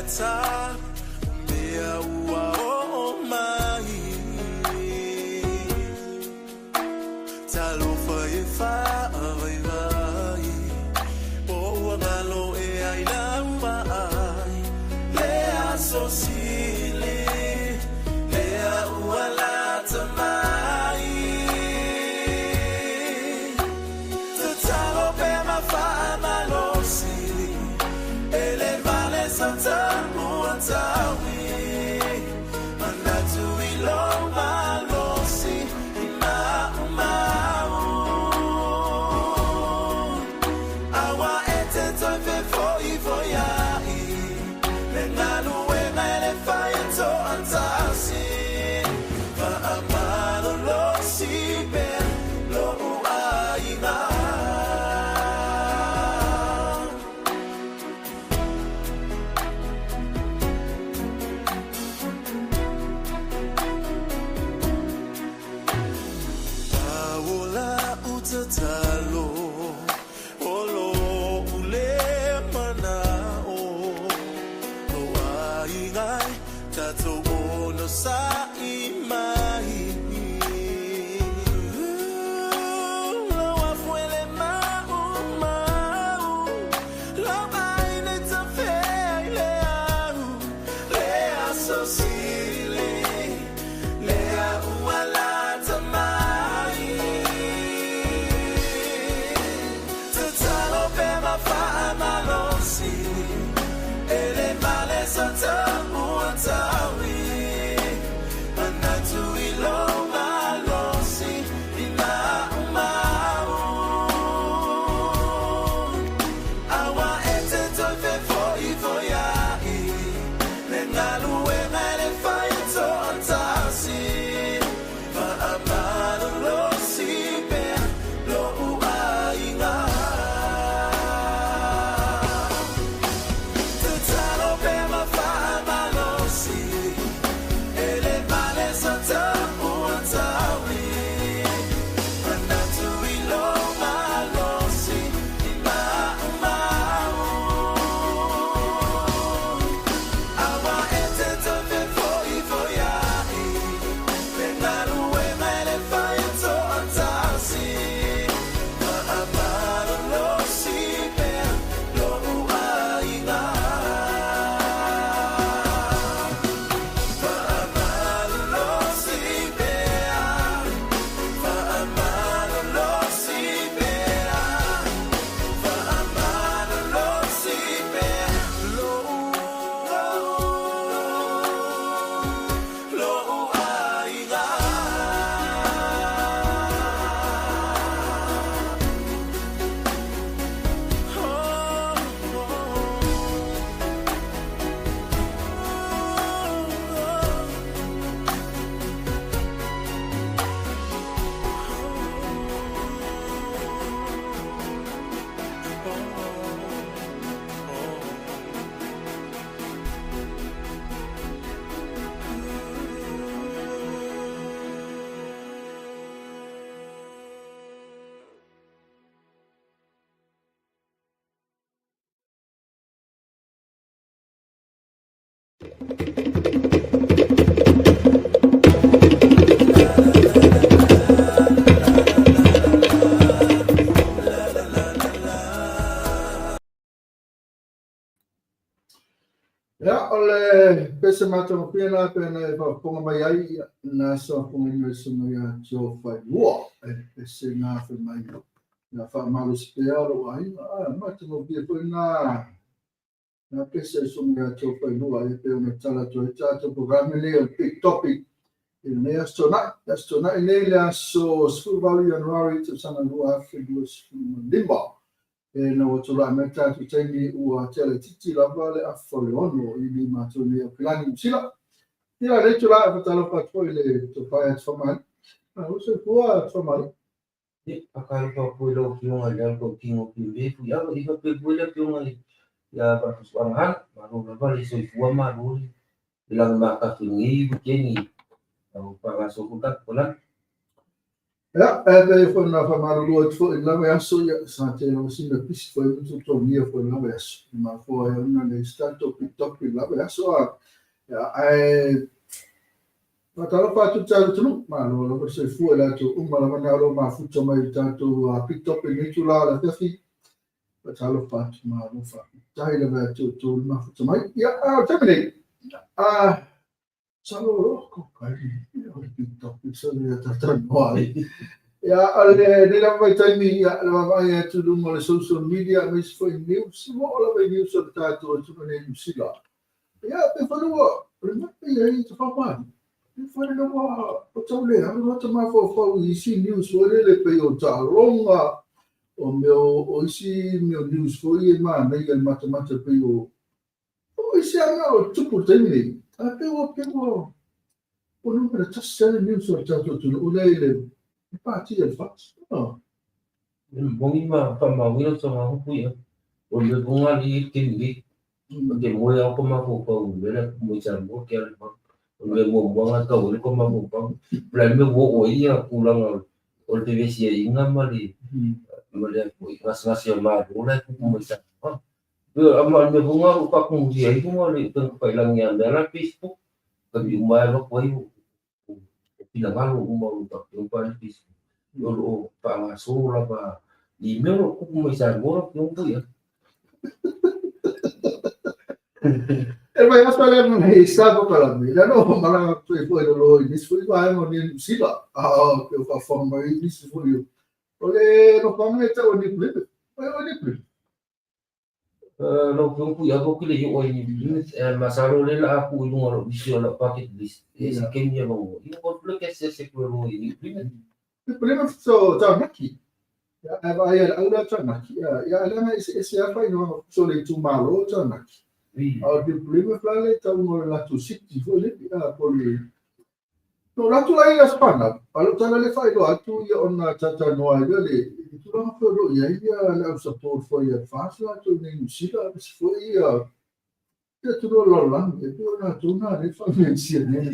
ta mea ua o mai talofa e whaavai vai o ua ngalo e ai lau mai lea sosili lea ua lata mai te talo pe ma wha malosi ele vale santa ua tawi manatu i lo malosi i mau awa e te toi fe foi foi ai le nganu e ngele fai e to antasi va amado lo si pe lo ai nga talo olo ule mana o ai ngai tato ono sa I mai lo afuele mau lo ai ne ta fe le au le asosile le uala ta mai Famalosi, ele vale santa muatawi, anatu ilo malosi, ina umau. Awa ete toi fe foi foiai, le ngalu e ngale fai to antasi, ma amado lo si pe lo uainga. Ja, ole pese mato pena pena pa ponga mai ai na so ponga ni so mai a jo fa wo pese na fa mai na fa malu spearo ai mato no pia na pese so mai a jo fa wo ai pe una tala to chato programma le il big topic il ne astona in le so school value January to sana lua figures limba no to la meta to tengi ua tele titi la vale a folono I ni matoni o plani sila tira le to la fatalo patrole to paia formal uso tua formal akal pa pulo kiung agal ko kingo pibe pu ya iba pe pulo kiung ali ya pa suangan maru ba li so fu maru bilang maka fingi bukeni au para so kutak pola Ja, e foi na whamarurua foi lawe aso ia sa te no sina pisi foi mutu to mia foi lawe aso. Ma foi una ne stato pitopi lawe aso a ya ai matalo pa tu tau tunu ma no lo se fu la tu umala mana lo ma fu to mai tanto a pitopi ni tu la tafi matalo pa tu ma no fa. Tai la tu ma fu to mai ya a terminate. Salo ko kai pitopi so ya tatan wai. Ja, alle nella vai taimi la vai tu lungo le social media mi foi news mo la vai news sul tato tu ne sila. Ja, per fallo prima io ti fa male. Per fallo o tole ha no ma fo isi news ore le pe o ta longa o meu o isi meu news foi ma nei il matematica pe o isi amo tu por taimi. A pe o non per tassare news sul tato tu o le parti del fatto. Bongi ma pa ma wino so ma hu ya. O le bonga li kingi. Ke mo ya ko ma ko ko le mo cha mo ke le ba. O le mo bonga ka o le ko ma mo pa. Plan me wo o ia pulang o le ve si inga ma li. Mo le ko ngas ya ma o le ko mo cha. Ama me bonga o pa ko dia ko mo le ko pa lang ya na Facebook. Ka bi ma lo ko i pinangalo mo pa pa Facebook. Yo pa sola pa di mero ko mo isa mo yung buya. E vai a fare un stato per la mia, no, ma la poi lo inizi vai mo ni sila. Che fa forma inizi fu io. Ole no pa me ta oni plebe. Oni plebe. No yung buya ko kile yung ni masalo nila ako yung ano bisyo na bucket list. Si Kenya mo. Yung ko look at se ko mo ni plebe. Il problema so ta naki. Ya vai aula ta naki. Ya la ma esse fa no solo tu malo ta naki. Il problema è che uno la tu siti vuole poi no la tu hai la spanna allora le fai lo tu io una tata no hai le tu non puoi lo ia la support for your fast la tu ne uscita foi tu lo lan e tu na ne fa menzione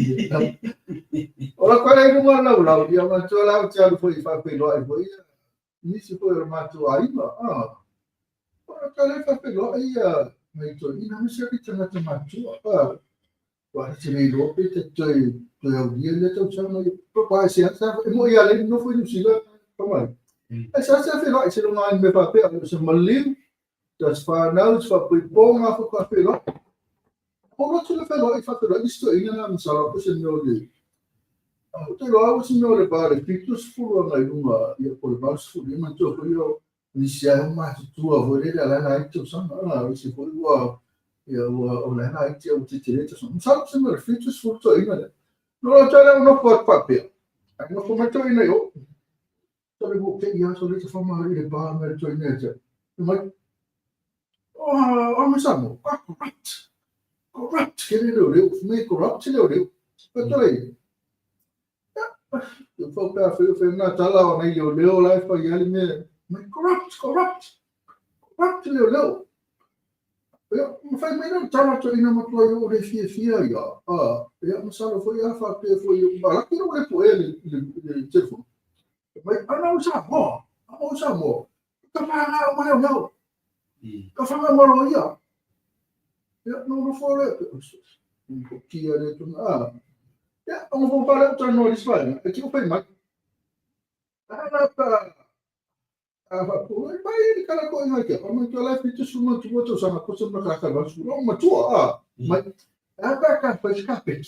ora qual è il numero la io ma tu la tu foi fa quello e poi mi si può ormai tu hai ma ora qual è quello ia mai to ina mi se che tanga tamatu wa se mi lo pe te to ya dia le to chama pro pa se asa mo ya le no foi uscita come e se asa fe lo se lo mai me fa pe se malim das fa now fa poi ponga fa pe lo come tu le fe lo fa pe lo sto ina na sala ko se no le te lo hago se no le pare pitus fulo na uma e por baixo fulo ma to io iniziare ma tu a volere la night sono si può o la night o ti tirete sono sa sembra il feature sfrutto in non c'era uno po' papia hanno come to in io solo che io sono che fa male le barme to in ma ma siamo corrupt che ne lo me corrupt le lo però lei io fa per una tala o io leo life poi me corrupt lo ma fai meno tanto in una tua ore fia ya ya masalo foi a fa pe foi ma che non le può il telefono ma non sa mo ka fa no ka fa mo ya non fare un pochino de tu ya non può fare tutto no di Spagna e ti fai ma vai kala ko ngai ke o mo la fitu sumo tu to sama ko sama ka ba su no ma tu ma ka pa ska pe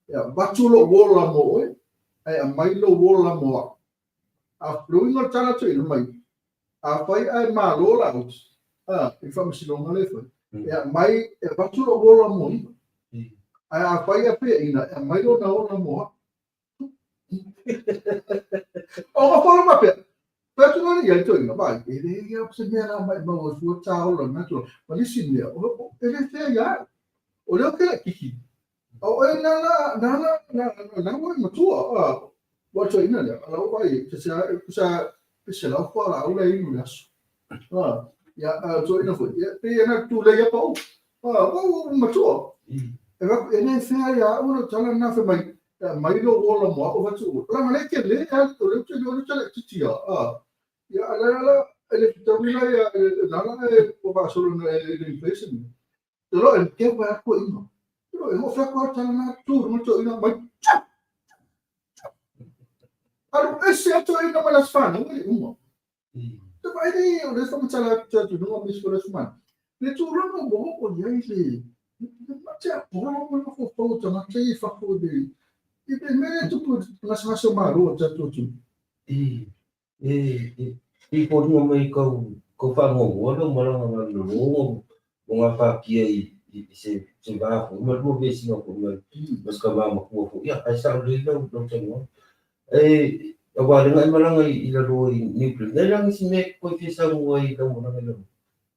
ya ba tu lo wola mo ai mai lo wola mo a fluingo tala tu no mai a fai ai ma lo la e fa mi si lo ngale fa ya mai ba tu lo wola mo a fai a pe ina mai lo na wola mo o fa ma pe Però tu non hai detto io, vai, e io se mi era mai ma suo ciao lo metto, ma lì si mia, e le fai ya, o le che kiki. O e na ma tu wa to ina le, ala vai, che se la fa la ula inu aso. Ya to ina foi, e na tu le ya pau. Ma tu. E ne fai ya, uno tala na fe mai, mai lo ola mo o watu la mane ke le al to le tele tia ya ala ele tamina ya nala o va solo le inflation lo el que va ko ino lo e mo fa ko ta na tur mo to ino mai alu esse to ino ma las fan mo umo to vai ni o resto mo chala tu no mi scuola sman le tu lo mo ko ya ile ma c'è po mo ko to ma che fa ko de e per me tu las ma so maru ta tu I po no mai ko fa ngo lo mo lo nga fa kia I se va fo mo lo ve sino ko mo mas ka ma ko fo ya ai sa le lo tengo agora ngai malanga I la ro ni plu ne lang si me ko fi sa mo I lo mo na lo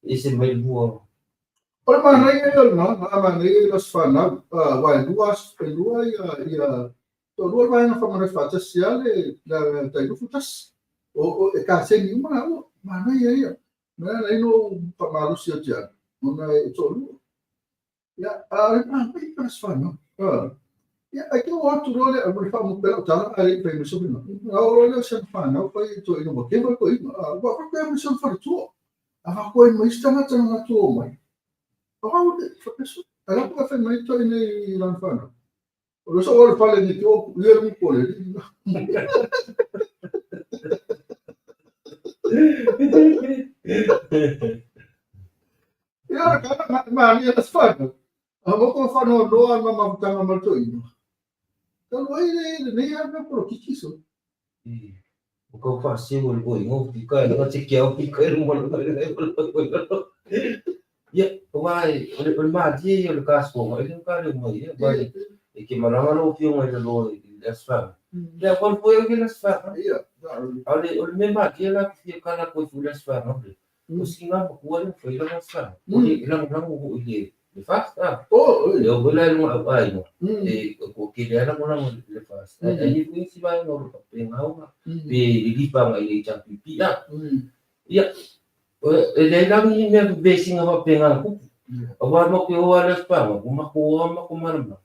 ese mai buo Ora ma nei no ma nei las fanno vai dua ia to dua vai na fama fa sociale la dai futas o ka se ni ma nei ia nei no pa ma lu sia ja non è solo ya ma mai las fanno ya che outro role a fa mo però ta ai per mi sono no lo se fanno poi to ino mo che poi va proprio mi sono fatto a poi mi sta na to mai Alla poca fermento in l'anfano. Lo so vuole fare di più, io mi pone. Io ma mi la sfano. Ma come fanno loro ma butano molto io. Allora ne hanno però chi sono. ko fa se mo ko ngo ki ka no che kia ki ka mo lo ya wai o ma ti o ka so mo I ka le mo ya ba e ke malanga lo fi mo le lo las fa ya kon po yo ke las fa ale o me ma ti la fi ka la ko fu las fa no o singa ko le foi las fa o le lang o le fa le o la lo ai no e ko ke le la mo le fa ai ni si ba no ko pe ngau pe li pa ma I cha pi ya ya le lang ni me be singa ba pe ngau o wa mo ke o las pa mo ma ko ma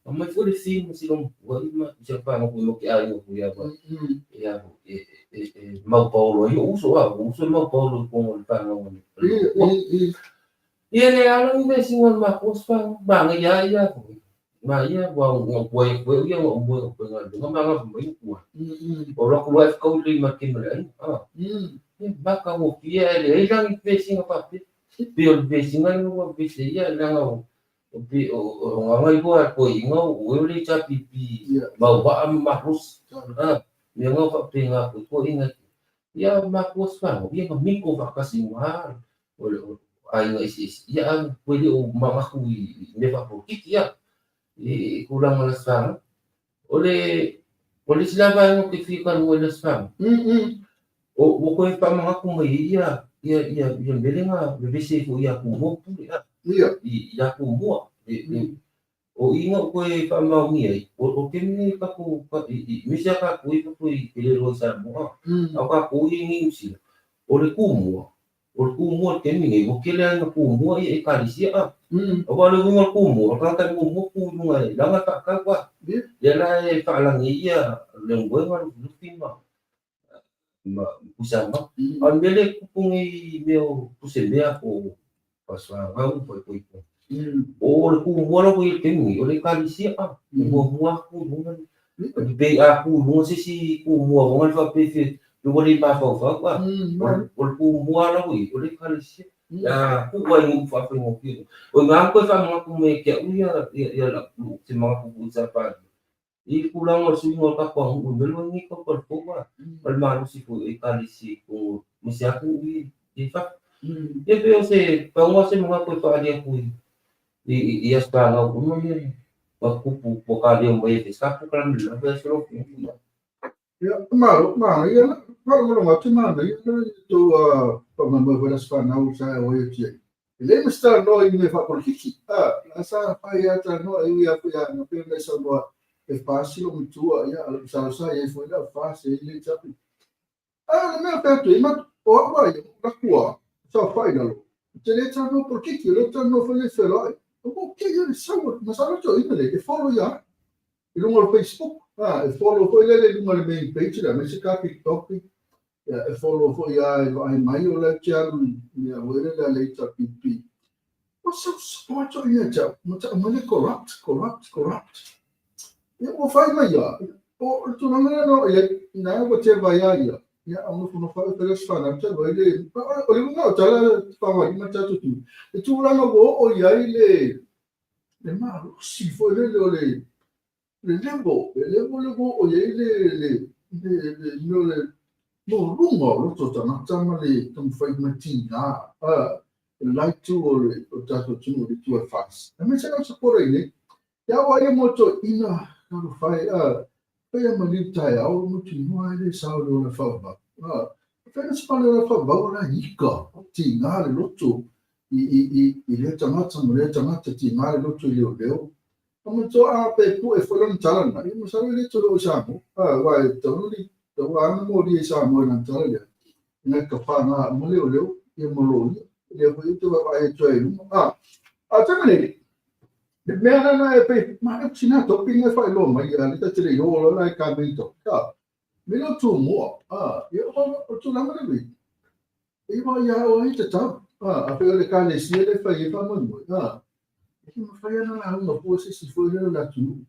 ma fu le film si lo wa ma ja pa mo ko ke ai ko ya ba ya ma Paulo io uso ma Paulo con il panno le alang be singon ma ko pa ba nga ya ma ya wa ngo ko ya ngo mo ko nga nga mo ko o ro ko wa ko li ma kin le ba ka mo pia le lang be singa pa pe o be singa no be se ya la nga be o nga ko ko ngo o le cha pi ba ba ma rus me nga pa pe nga ko inga ya ma ko pa o ya mi ko va kasi ma ai nga is ya pwede o mamaku me pa po ya kulang na sang ole sila ba yung kifikan mo na sang o ko pa mga kumai ya yung beli nga bebisi ko ya kumo ya kumo o inga ko pa mau ni o kemi pa ko misa ka ko ilero sa mo ka ko ingi sila ole kumo o kumo kemi o kele na kumo e kalisia o wale ngol kumo ka ka kumo kumo ngai langa ka kwa ya la e fa la ngia le ngwe ngal lupima ma usama an bele kupungi meo kusembea ko paswa ngau po o le kumo la ko kemi o le kalisia mo ku ngai be aku mo si kumo ngal fa pe lu boleh maaf apa walaupun muara wi boleh kali sih ya aku buat yang apa mungkin ngangko sama aku mereka ya lah semua aku ucapan I pulang masuk ngol kapang belum ni kau performa permalu sih kali sih ku mesti aku di fak ya beo se penguasa mengaku pak dia aku iya sekarang aku ni aku pokal dia bayar sekarang kan lah besok ya ya Kalau nggak cuma itu pembahasan panau saya wajib. Ele mesti no ini fa política. Asa ya no ya no pensa no é fácil muito ya saya foi da fácil ele sabe. Meu perto mas o vai na rua só faz galo. Ele tá no política, ele tá no foi fero. O que ele sabe, mas sabe que ele que falo já. lunga o Facebook, e follow foi le lunga le main page la, me se ka TikTok, e follow foi ai mai o le charu, ni a wele la le ta pipi. What's up, support o ia cha, mo corrupt. Ia o fai mai ia, o tu nanga no, ia na o te vai ia, ia ono no fai pele sfana, cha wele, o le lunga o tala fa ma cha tu. E tu ranga o ia le ma si foi le levo o le no runga o to tana tama le tam fai matina like to o tato tunu le tu fast a me se no sapore ne ya wa ye moto ina no fai pe ma li tai au mo ti no ai le sa lo na fa ba pe na sa lo fa ba na ika ti na le loto i le tama le tama ti na le loto le o Kamu to pe pu e folon talan na mo sa le to lo sa mo wa to li to wa mo di sa mo na talan na ka pa na mo le e mo lo le ko to wa e to e tamane me na e pe ma e china to pin e fa lo ma ya le ta tele yo lo na ka me to ka me lo tu mo ye o to na ma le e wa ya o e ta a pe le ka le si le fa ye fa mo ma fai ana na uma po se foi le la tu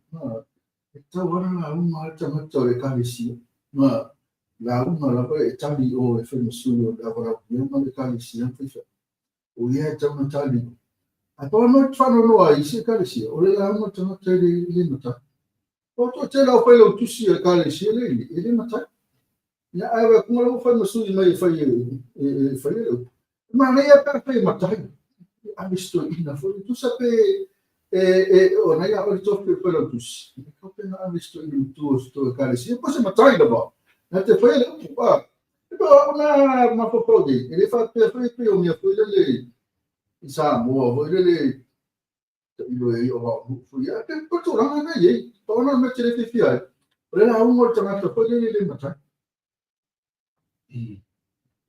e tau ana na uma tama tau e kalisia ma la uma la e tali o e fai sulu da ora ma le kalisia fai o ia tama tali a to no fa no ai se kalisia o le la uma tama tali le mata o to te la fai lo tu si e kalisia le mata ya ai kuma lo fai sulu mai fai ma ne ia per fai mata ha visto ina fuori tu sape o nei ha visto per quello tu ha visto il tuo sto care si poi se matai da ba na te fai le però una ma proprio di le fa per più mia figlia le sa mo le io fu ya che tu non hai ye tu non mi ci fai le la un molto ma poi le matai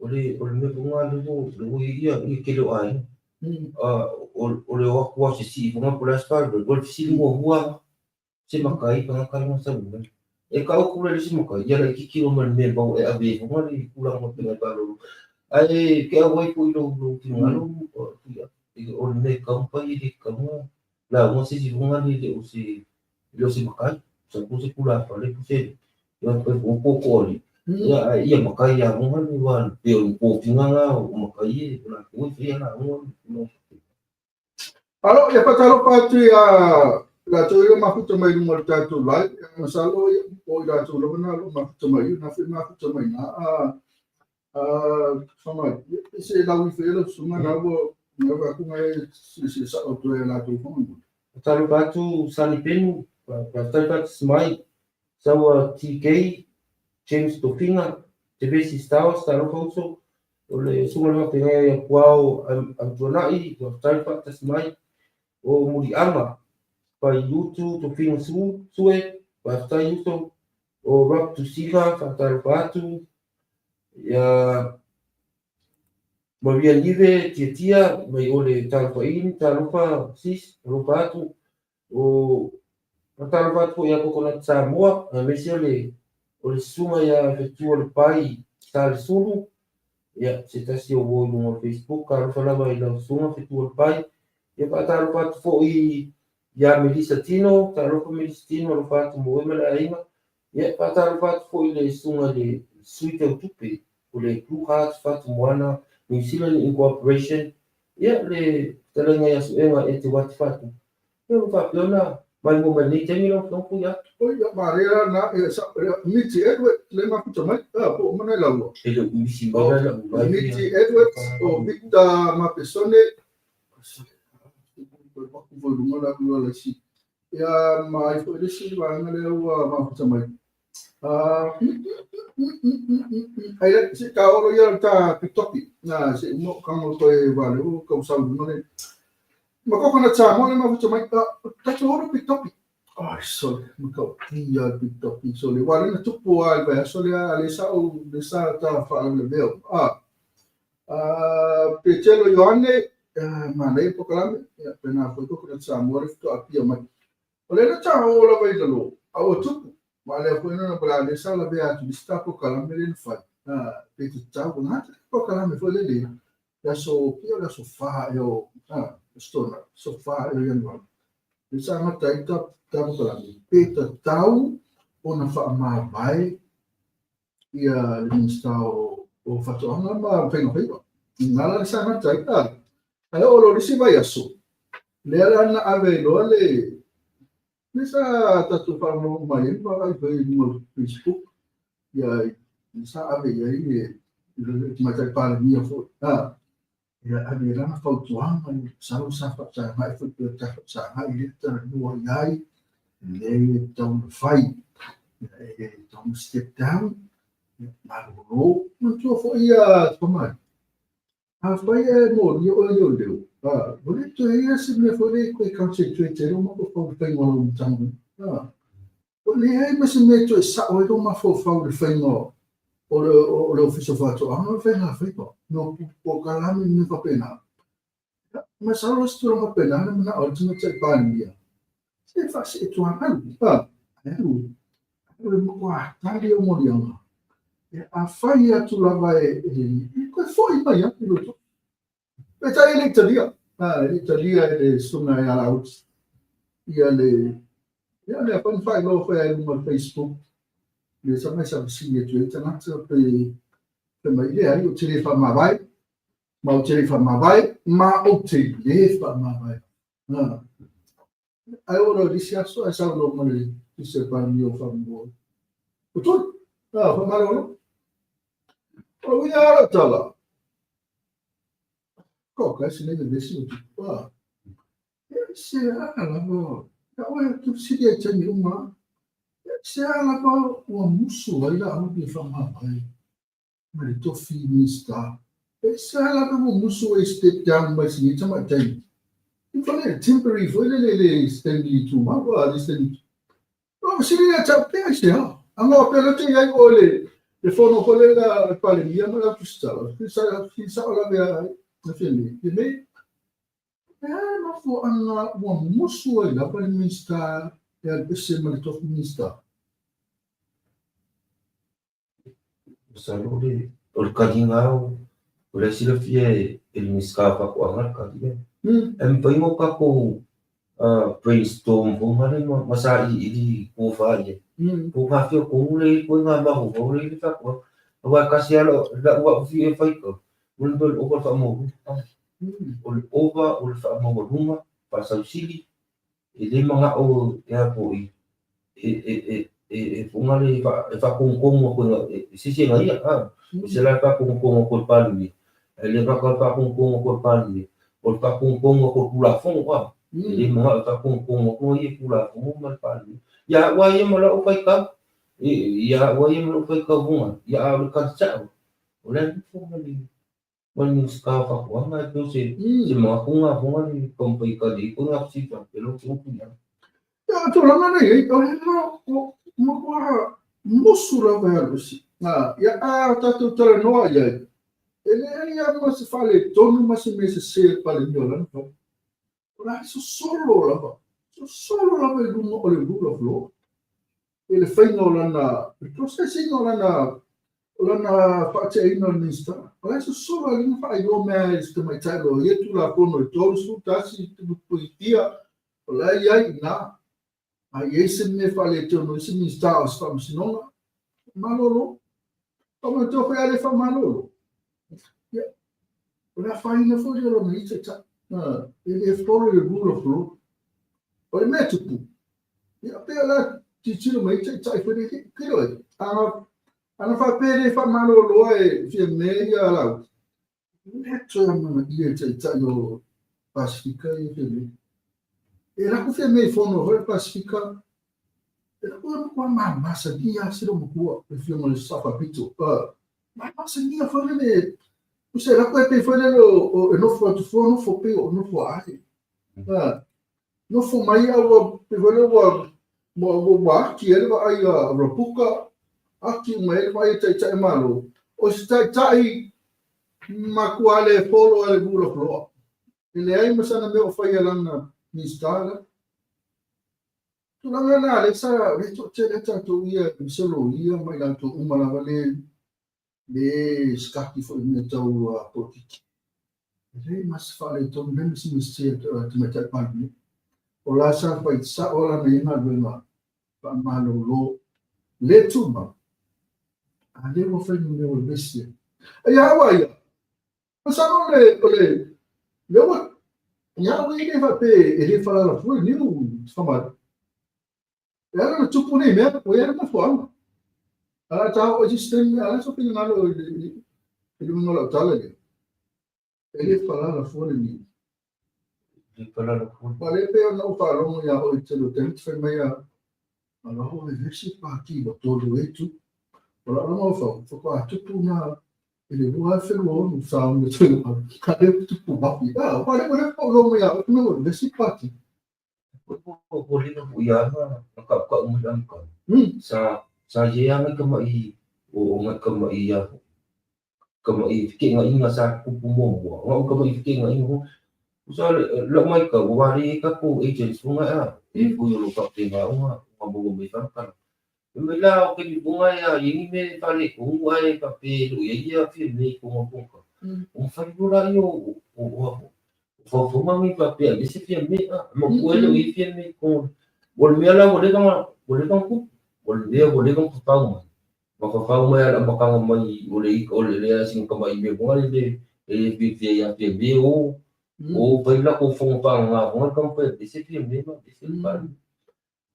Ole me bunga lu ia ke lo ai o le o se si bunga pola spa o si mo se makai pa ka no sa bunga e ka o le si makai ya le ki kilo man me ba e ave bunga le kula mo pe ba lo ai ke o wai ko lo ki ngalo o me ka pa i de ka mo la mo se si bunga le o si lo si makai sa ko se kula pa le se yo ko ko le ia makai ya bunga ni wan pe o ko finga o makai na ko fi na no Alo, ya patalo pati la toyo mafuta mai lumar tatu lai, masalo o ila tulo na lo mafuta mai na fi mafuta mai na sama se la wi felo suma na bo na ba ku mai se sa o to la to fon. Talo batu sani penu pa talo batu smai sawa TK James Tofinga te besi stawas talo fonso ole suma na te ngai kwao am tonai talo batu smai o muri ama pa YouTube to film sue pa sta YouTube o rap to siga fa talo batu ya Maria live tia mai ole talo pa in talo pa sis talo batu o talo batu ya ko na Samoa me se ole suma ya fetu ole pai talo sulu ya se tasi o no Facebook ka fa la mai la suma fetu ole pai ya pa talo batu fo i ya Melissa Tino talo pa Melissa Tino lo batu mo me la inga ya pa talo batu fo i le sunga le suite o tupe ole Blue Hearts fatu moana New Zealand Incorporation ya le talanga ya suenga e te wati fatu ya lo fa piona mai mo mai te mi no pu ya O ya marera na miti Edward le mafuta mai po mana la lo. ele misi mai la Miti Edward o Victor Mapesone ko lunga la si ya mai fo le si wa ngale wa mafuta mai ai si ka oro ya ta TikTok na si mo ka mo to e va le ko sa mo ne ma ko na cha mo le mafuta mai ta oro TikTok ai so mo ka ya TikTok so le wa na tupu al ba so le sa ta fa le veo Picello Ioanne ma lei poco la pena poi con il Samuel to a Pia ma O le na tā o la vai talo, a o tupu, ma le ko ina na bra le sa la bea tu sta po kala me le fa. Pe te tā ko na po kala me fo le le. Ya so pio la so fa yo, stona, so fa yo no. Le sa ma tai ta po kala me. Pe te tau o na fa ma vai ia le minsta o fa to na ma pe no pe. Nala le sa ma tai ta. Ai o lo si vai aso. Le ala na ave lo le Nisa tatu fa mo mai pa ai pe no Facebook ya nisa ave ya i mai pa le mia fo ya ave la fa tuang mai sa fa mai fo ta sa mai le ta no ai le tão fai tão step down ma ro no tu fo ia tomai a fai e mo yo deu bonito ia se me foi que concentrate no mo fo fai no tão o le ai mas me to sa o do ma fo fai no o le ufficio fatto no fai na fai no po kalami ni fa pena mas allo sto ma pena na ultima c'è pania se fa se tu anche qua tali o moriamo a fai a tu la vai e foi mai a piloto e sai l'Italia l'Italia è sono alla out ia le appena fai lo fai no Facebook le sa mai sa si e tu e na so pe mai le ai o te fa ma vai ma o te fa ma vai ma o te le fa ma vai ai ora di sia so sa lo male di se pa mio fa mo tu fa male o o ia tala ko ka se ne de si pa se ala mo ka o tu si dia te ni uma se ala pa o musu ai la o fa ma vai ma le to finista se ala pa o musu e step down ma si ta ma tem Infatti, temporary foi le stendi tu ma guarda stendi. No, si viene a sapere se no. Allora per te hai le fono collega quale via ma la pistala. Chissà la mia la fine. E me ma fu una buon muso e la per mista e al sembra il tuo mista. Salute o kadingao o le sila fie il miskapa ko angat kadinga. Pai mo ka ko brainstorm ko mare masai ili ko fa ye ko fa fio ko le ko nga ba ko le fa ko wa kasi alo la wa fi fa ko un dol o fa mo o fa mo ruma pa sa sili ele mga o ya po funga le fa ko ko si ngai se la fa ko pa ni ele fa ko pa ni o ka kung ko pula fong wa ele mga ka kung ko ye pula fong mal pa ya wa ye mala o pai ka ya wa ye mala o pai ka bunga ya al ka cha o le fong mali man ska fa ko na to se mga bunga ni kom pai ka di ko na si pa pero ko ya to la mana ye o mo qua musura veloci ya ta to tra no ya ele ia mas fale tonu mas mese se pale nyola no ora solo la il lumo o le bulo flo ele fai no la processi no la faccia in non sta ora solo la fai no me sto mai talo e tu la pono todo su tasi tu poitia ora ia na ai esse me fale tonu se mi sta sta sino malolo come to fai ale fa malolo Ora fai na fuori lo mi dice e fuori il bulo flu o il metodo ya per la ti ci lo mai c'è fuori che lo è hanno fa per fa mano lo è fi media la netto non dire c'è io pacifica e la cuffia me fono per pacifica e la mamma sa dia se lo può il film lo sa capito ma sa dia fuori le Você lá vai ter foi no for pe no for ai no for mai o pegou o aqui ele vai a ropuka aqui ele vai tai malo o tai makuale polo ale bulo flo ele aí mas na meu foi lá na instala tulanga na le sa le to che le ta to ia solo ia mai la to umala vale le skaki fo me tau potiki. Le mas fale to me si se te meta pani. O la sa fa sa o la me na ma pa malo lo le tuma. Ale mo fa ni o besi. Ya wa ya. Sa no le wa ya wa ile fa pe ele fala la fu ni no fa era na tupu nei mea, o era na forma. Ela tá hoje estranho, ela só tem nada ele não lá tá ali. Ele fala lá fora ni. Ele fala lá fora. Vale pe não falou ya hoje pelo tempo foi meia. Ela o esse aqui todo isso. Ela não falou, foi tudo na ele vai fazer o sound do cadê tudo bapi. Ah, vale falou meia, não esse parte. Boleh nak uyah kat umur kan. Sa je yang kemai ngat kemai ya. Kemai fikir ngat ingat sa pumo buat. Ngat kemai fikir ngat ingat. Usah lok mai ka wari ka ko agent sungai ah. Ibu yo lupa tengah ngabu besar kan. Mela ke di bunga ya ini me tali bunga ka pe lu ya fi me ko ngomong. Fa pura yo Fo mami papia desse filme mo puedo ir filme con volver a la boleh ku boleh kan putau ma fa ma ya bakang mai boleh le sing kamai be boleh de be ya be o baila ko fo pa nga mo kan pe desse filme ma desse pa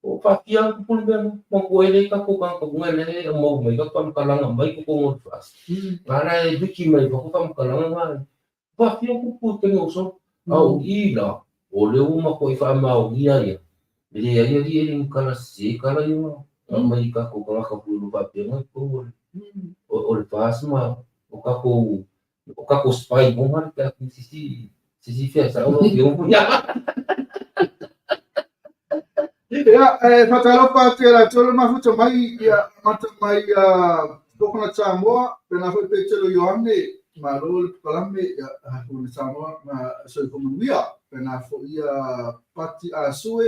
o papia ku ben mo puedo ka ko kan ko ngale mo mai ka kan kalang mai ko mo fas para biki mai ko kan kalang ma papia ku tengo so au ila o le uma ko ifa mau ia ia le ia dia ni kala si kala yo mai ka ko ka pulu pa pe mo ko o le pas ma o ka ko spy mo har ka si festa o yo punya Ya, fatalo pa tela tolo mafuta mai ya mata mai kokona Samoa pena foi pechelo yoane marul palame ya hakuna Samoa na so komunia pena foi ya pati asu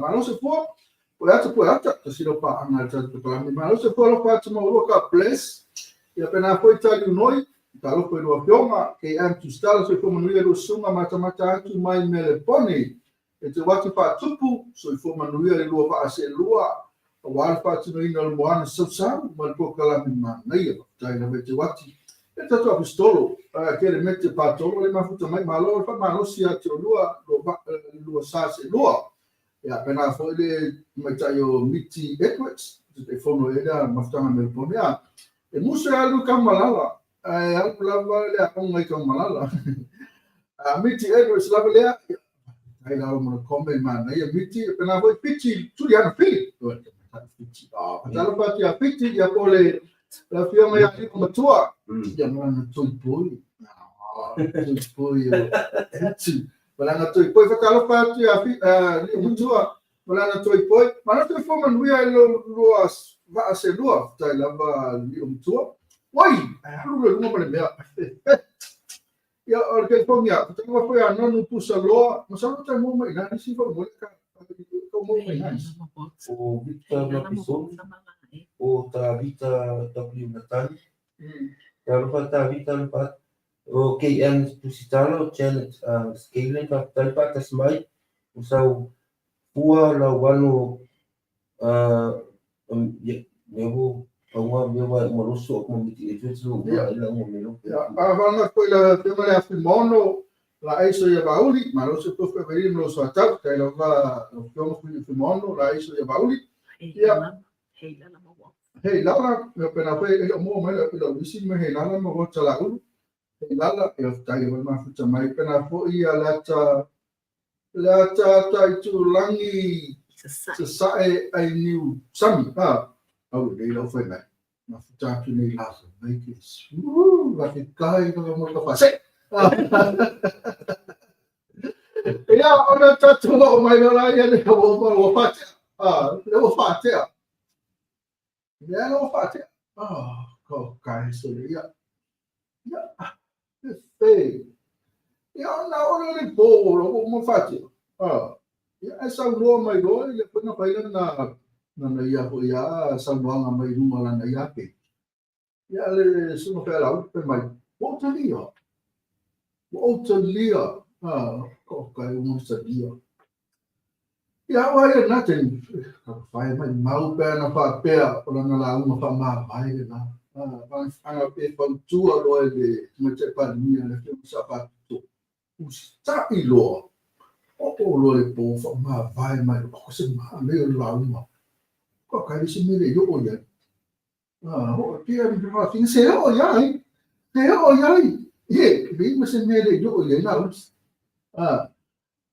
malo se foi ata silo pa anga tatu palame malo se foi lo pa tmo loka place ya pena foi tali noi talo foi lo fioma ke antu stalo so komunia lo sunga mata atu mai meleponi e te waki pa tupu so i fo manuia le lua pa ase lua o wale pa tino ina le moana sausau ma le pokala mi manaia tai na me te waki e tatu a pistolo ke le mete pa tolo le mafuta mai malo le pa malosi a te o lua sa se lua ya pena fo le mai tai o Miti Edwards te fono e da mafutanga me ponea e muso e alu kamalala e alu lava le a konga i kamalala Miti Edwards lava lea ai la mo come man ia Miti pena foi piti tu ya na pili piti talo pa ya piti ya pole la fioma ya ni como tua ya no na tu poi tu wala na tu poi talo pa ya ni como tua wala na tu poi ma na forma no ia lo va a ser lo tai la va ni como tua wai lu mo le mea ya orke pomia tama foi a não pusa lo mas não tem mo mai na si fo mo ka mo mai na o Victor Lapison o ta Vita W Natali kalau kata Vita lepas o KM Pusitalo Janet Scaling ka lepas tasmai usau pua la wano eu Uma meu moroso com Miti Edwards o ela melo vamos foi la tema le afimono la iso ya bauli maloso po feverim lo so atau kai lo va lo como fui afimono la iso ya bauli hey la pena foi mo mai lo visi me hey la mo chala u hey la e tai o ma futa mai pena foi ia la ta tu langi sa ai new sami au dei lo foi mai ma futa tu nei la mai che la che kai no mo ka fa ya ona tatu o mai la ya le o fa le fa ya lo fa ko kai so ya fe ya na o le po lo mo fa ia sa loa mai loa ia puna paila na ia ho ia sa loa mai ruma la na ia pe ia le suno pe la pe mai o talia ko kai un sa dia ia wa ia na ten fai mai mau pe na pa pe o na la uma pa ma vai na anga pe pa tua loa de me te pa ni na te sa pa tu sa i loa o lo le po fa ma vai mai o se ma le la uma ko kai se me le yo o ya o pia ni ma fin se o ya ye bi me se me le yo o ya na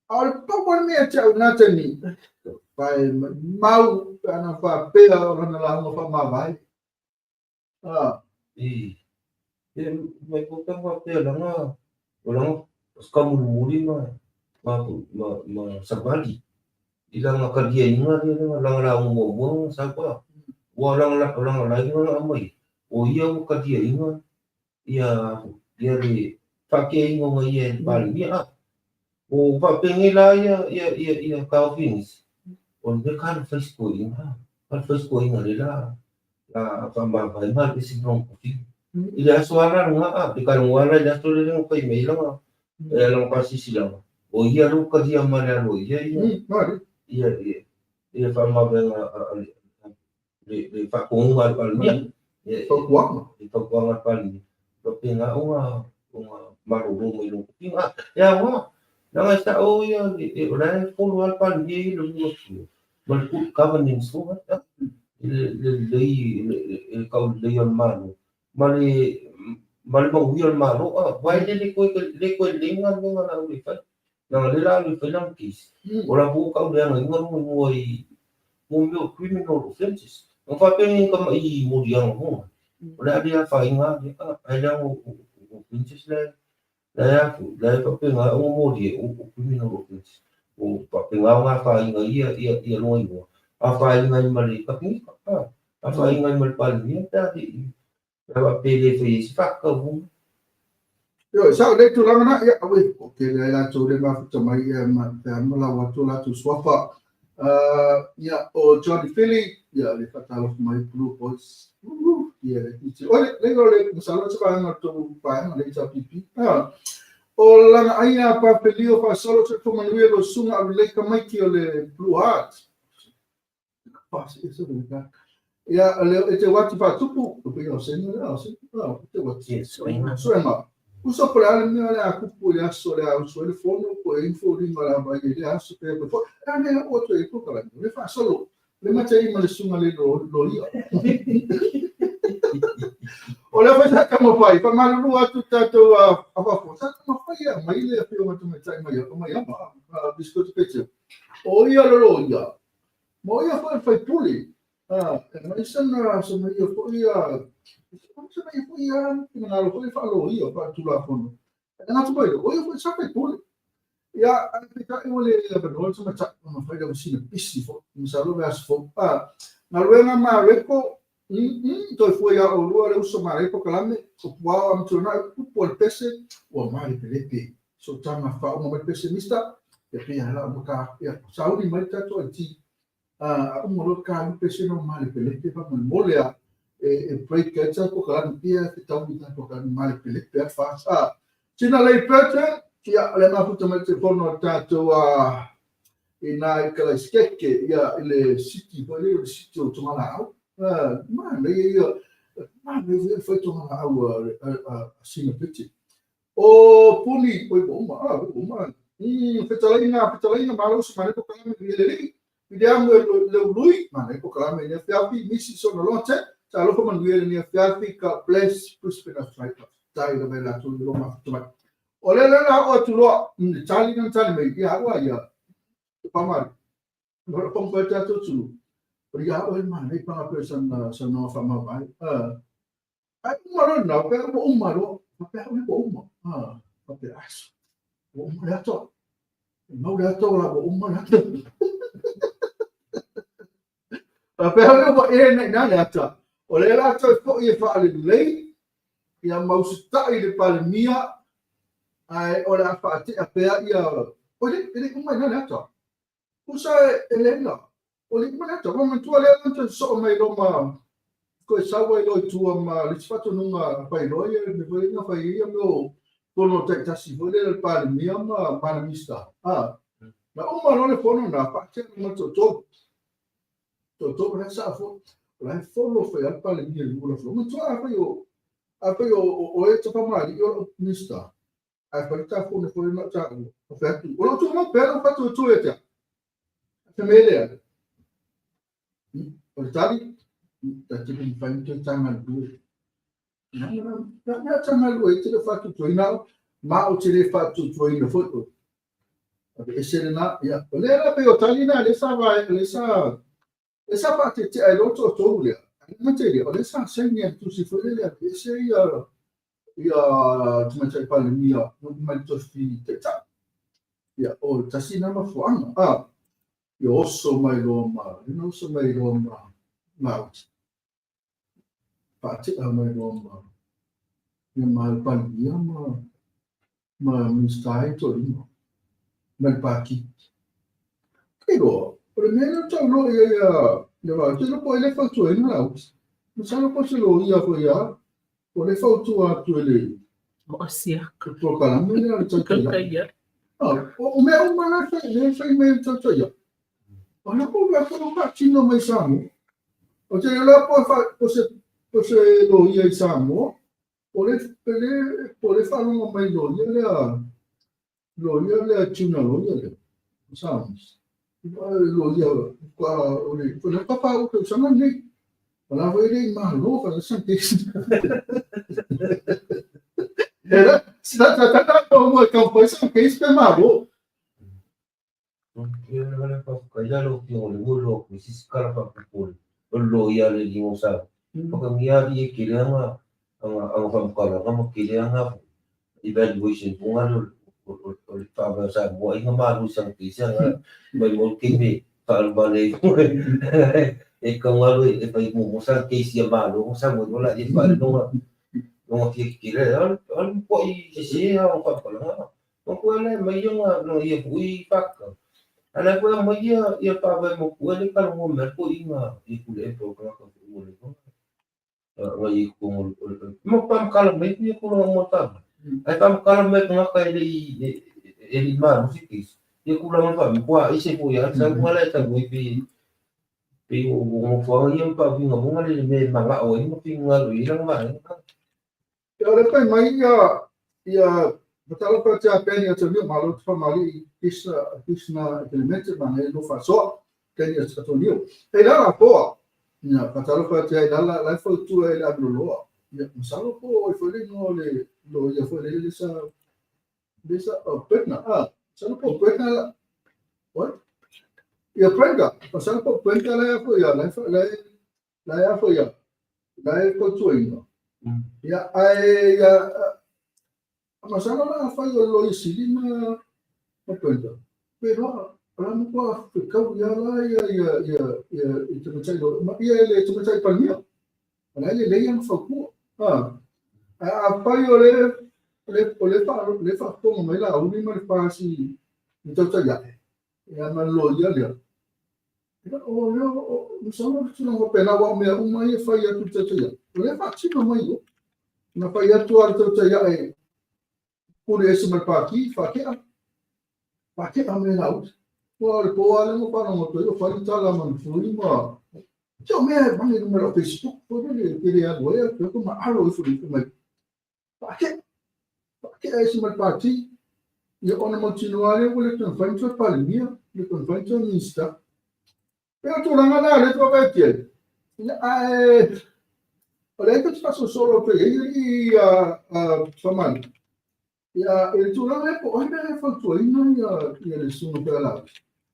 al pa por me cha na tani pai mau ana fa pe o na la uma fa ma vai mai ko ka pa pe la nga o la kamu muri ma sabali ilang akadia inga dia lang la mo sa pa walang lagi na amai o ia o kadia inga ia le pake inga mo ia bali dia o pa pengila ia ka finish on the kan Facebook inga le la pa ma vai ma isi bron kofi ila suara nga di kan wala da to le ko email nga lang pasi sila o ia lu kadia mara lo ia fa ma le fa kong al dia fa kong al pali lo pinga uma maru mo ilo pinga ya wa nang sa o ya ora ko al pali lo mal ku governance so le ka le yon maru mali mo yon maru why le ko linga na wi fa na le la wi fa lang kis ora bu ka le ngor mo meu criminal offenses. Ang papel ka mai muriang mo. Wala dia fainga dia ada offenses la papel nga mo dia criminal offenses. O papel nga fainga ia loi mo. A fainga mali kapni a fainga mal pali ta di papel fe fakka mo. Yo, sa le tu lang na ya awi. Okay, la tu le ma mai ma la wa tu la tu swapa. Ya o Johnny Philly ya le fatalo mai Blue Boys ya le masalo sa nga to pa nga le sa pipi o la aia pa pelio pa solo se to manuel o sunga le ka mai ki o le Blue Heart pas eso de ka ya le te wati pa tupu o pe o se no te wati suena uso por ale me ala kupu ya so le uso le fono ko info ringa la ba ile aso pe ko ane o to e ko kala le fa solo le matai ma le sunga le lo ia o le fa ka mo fai fa ma lu atu tato a fa sa mo fai ya mai le pe o ma tu me tai mai ma biscotti pezzo o ia lo ia mo ia fa puli ma sana so mai ko ia so mai ko ia na lo fa lo ia pa tu la fono na tu bai o ia fa sa pe puli ya kita ole le no so ma cha ma fa da usina pisi fo mi sa lo vas fo na luenga ma reko to foi a o lua le uso ma reko kalame o wa am tu na po el pese o ma le pelete so tama fa o ma pesimista e pia la buka ya saudi mai ta to ti a mo lo ka pese no ma le pelete fa mo le a e break ketsa ko kalame pia te tau ni ko kalame ma le pelete fa tina le pete ya le ma futa mai te fono tato ina kala skeke ya ile city ko le city o tomala ma le foi tomala sina piti o puli ko uma fetalaina malo se mane ko kala le dia mo le lui mane ko kala me ne fiapi misi sono lote ta lo ko man ne fiapi ka place puspena strike tai le bela tu lo ma futa o le la o tu lo tali me ya wa ya pamar no pom pa ta tu ria o ma nei pa person sa no fa ma vai ai maro na pe mo maro pe o mo pe aso o mo ya to no ya to la o mo ya to pe o e na ya to o le la to ko e fa le lei ya mau sta i le palmia ai ora fa te a pe ia o le kuma na to Usa elenga. Oli mana ta ma tua le anta so mai lo ma ko sawa lo tua ma le fato nunga pai lo ia me foi na fai ia mo kono te tasi foi le pa mi ma para mista. Na uma no le fono na pa che ma to na sa fo. La fo foi al pa le mi lo fo. Ma tua apa yo o e te pa mai yo mista. Ai pa ta fo no foi na ta. O fa tu. O tu ma pera fa tu e te. Família. Portanto, está tudo bem, então está mal duro. Não está mal duro, ele faz tudo aí não, mas ele faz tudo aí no futuro. Esse é na, já. Olha lá, pelo talina, essa parte é outro todo, não tem, olha essa senha, tu se for ele, esse tu me para mim, não me tô filho, tá? Já, o tasina não foi, eu ouço mais loma, eu não ouço mais loma, não. Parte a mais loma, eu mal palia, mas me está aí todo, mas para aqui. Pero, primeiro eu não ia, eu pode ele faltou ele não, mas eu não posso ia foi pode faltou tu ele. Mosia. Tô falando ele não tá Kaya. O meu mana foi meio tanto aí. Olha como vai colocar tino mais samo. O te lá você lo ia samo. Pode falar uma mais lo ia tino lo ia. Samos. Lo ia o papa o que chama nem. Ela foi ele maluco, ela sempre. Era, se tá como campo isso que isso é maluco. Olha para calhar o que o mulo que se cara para por lo ia le limon sa porque mia ri que anga vamos cara vamos que anga evaluation bunga o para sa boa inga malu sang pisa vai mo que me para vale e com a e vai mo sa que se malu sa mo lá e para não que olha poi se a para cara não pode mais não ia fui faca. Ana ko mo ia pa ba mo ko le ka mo mer ko inga I ku le to ka mo le ko wa I ko mo pam kala me ni ko mo ta ai pam kala me ko ka ele ma no fikis I ku la mo pa mo ko I se ko ya sa ko la ta mo pe o mo fo ia pa vinga mo le me manga o mo pinga lo I lang ma Eu depois mais ia Betul percaya apa yang terjadi malu tu mali kisna elemente mana itu faso kan ia satu new. Ela apa? Ya betul percaya ela life tu ela dulu. Ya masalah apa? Foi no le lo ya foi le desa petna salah apa petna what? Ya prenga. Masalah apa prenga la apa ya la apa ya la tu ini. Ya ya masalah lah fai lo isili na penta pero ram ko kau ya la ya itu macam lo ya le itu macam palmia ala le yang foku apa yo le fa como mai la uni mai fa si itu saja ya man lo ya o yo masalah tu não pena wa me uma ia fa ya tu saja le fa si no mai yo na fa ya tu alto saja por esse mal aqui, faque a minha out. Por poale mo para mo to, eu falei tá lá mano, fui mo. Eu me mani no Facebook, por ele queria agora, eu como aro isso de como. Faque esse mal aqui, eu não continuar eu vou ter fanto para mim, eu tenho fanto no Insta. Eu tô lá na área do bater. Olha que eu faço solo para ele chamando. Ya itu lah lepo ada faktor ini ya le suno pela